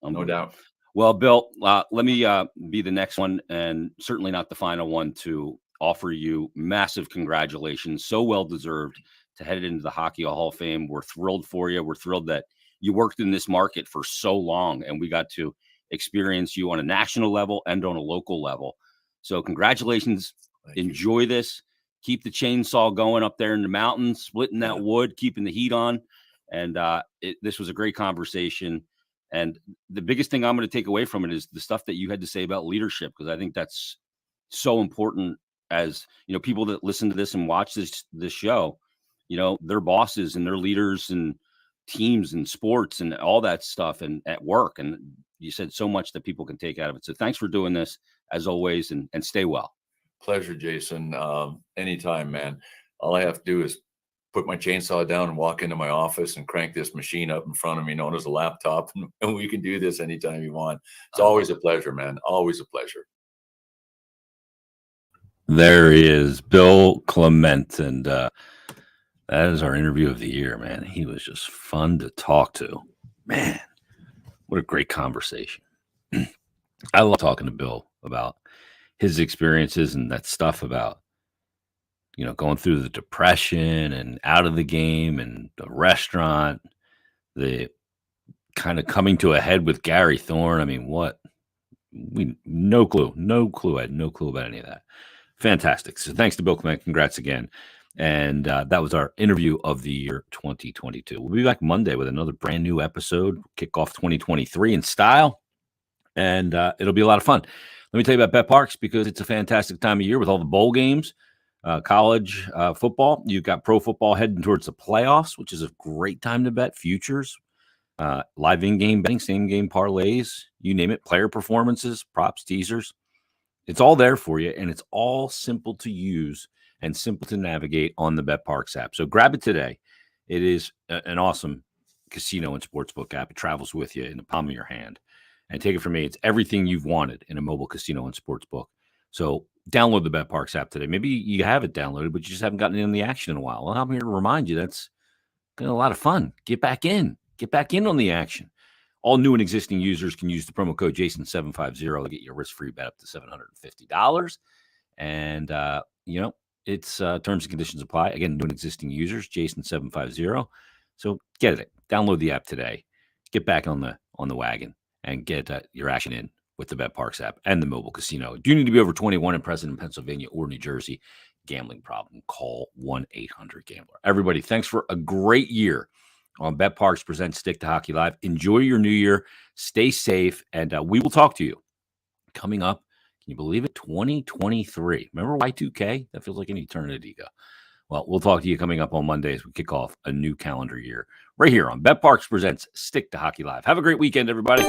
no Unbelievable. doubt. Well, Bill, let me be the next one, and certainly not the final one, to offer you massive congratulations. So well deserved to head into the Hockey Hall of Fame. We're thrilled for you. We're thrilled that you worked in this market for so long, and we got to experience you on a national level and on a local level. So, congratulations. Thank you. Enjoy this. Keep the chainsaw going up there in the mountains, splitting that Yeah. wood, keeping the heat on. And this was a great conversation. And the biggest thing I'm going to take away from it is the stuff that you had to say about leadership, because I think that's so important. As people that listen to this and watch this show, their bosses and their leaders and teams and sports and all that stuff and at work. And you said so much that people can take out of it. So thanks for doing this as always, and stay well. Pleasure, Jason. Anytime, man. All I have to do is put my chainsaw down and walk into my office and crank this machine up in front of me known as a laptop, and we can do this anytime you want. It's I love always a it. pleasure, man. Always a pleasure. There he is, Bill Clement, and that is our interview of the year, man. He was just fun to talk to. Man, what a great conversation. I love talking to Bill about his experiences and that stuff about, going through the depression and out of the game and the restaurant, the kind of coming to a head with Gary Thorne. I mean, what? No clue. No clue. I had no clue about any of that. Fantastic. So thanks to Bill Clement. Congrats again. And that was our interview of the year 2022. We'll be back Monday with another brand new episode, kick off 2023 in style. And it'll be a lot of fun. Let me tell you about Bet Parks because it's a fantastic time of year with all the bowl games, college football. You've got pro football heading towards the playoffs, which is a great time to bet futures, live in-game betting, same-game parlays, you name it, player performances, props, teasers. It's all there for you, and it's all simple to use and simple to navigate on the Bet Parks app. So grab it today. It is an awesome casino and sportsbook app. It travels with you in the palm of your hand. And take it from me, it's everything you've wanted in a mobile casino and sportsbook. So download the Bet Parks app today. Maybe you have it downloaded, but you just haven't gotten in the action in a while. Well, I'm here to remind you that's been a lot of fun. Get back in. Get back in on the action. All new and existing users can use the promo code Jason750 to get your risk-free bet up to $750. And, it's terms and conditions apply. Again, new and existing users, Jason750. So get it. Download the app today. Get back on the wagon and get your action in with the Bet Parks app and the mobile casino. Do you need to be over 21 and present in Pennsylvania or New Jersey? Gambling problem, call 1-800-GAMBLER. Everybody, thanks for a great year on Bet Parks presents Stick to Hockey Live. Enjoy your new year. Stay safe, and we will talk to you coming up. Can you believe it? 2023. Remember Y2K? That feels like an eternity ago. Well, we'll talk to you coming up on Monday as we kick off a new calendar year right here on Bet Parks presents Stick to Hockey Live. Have a great weekend, everybody.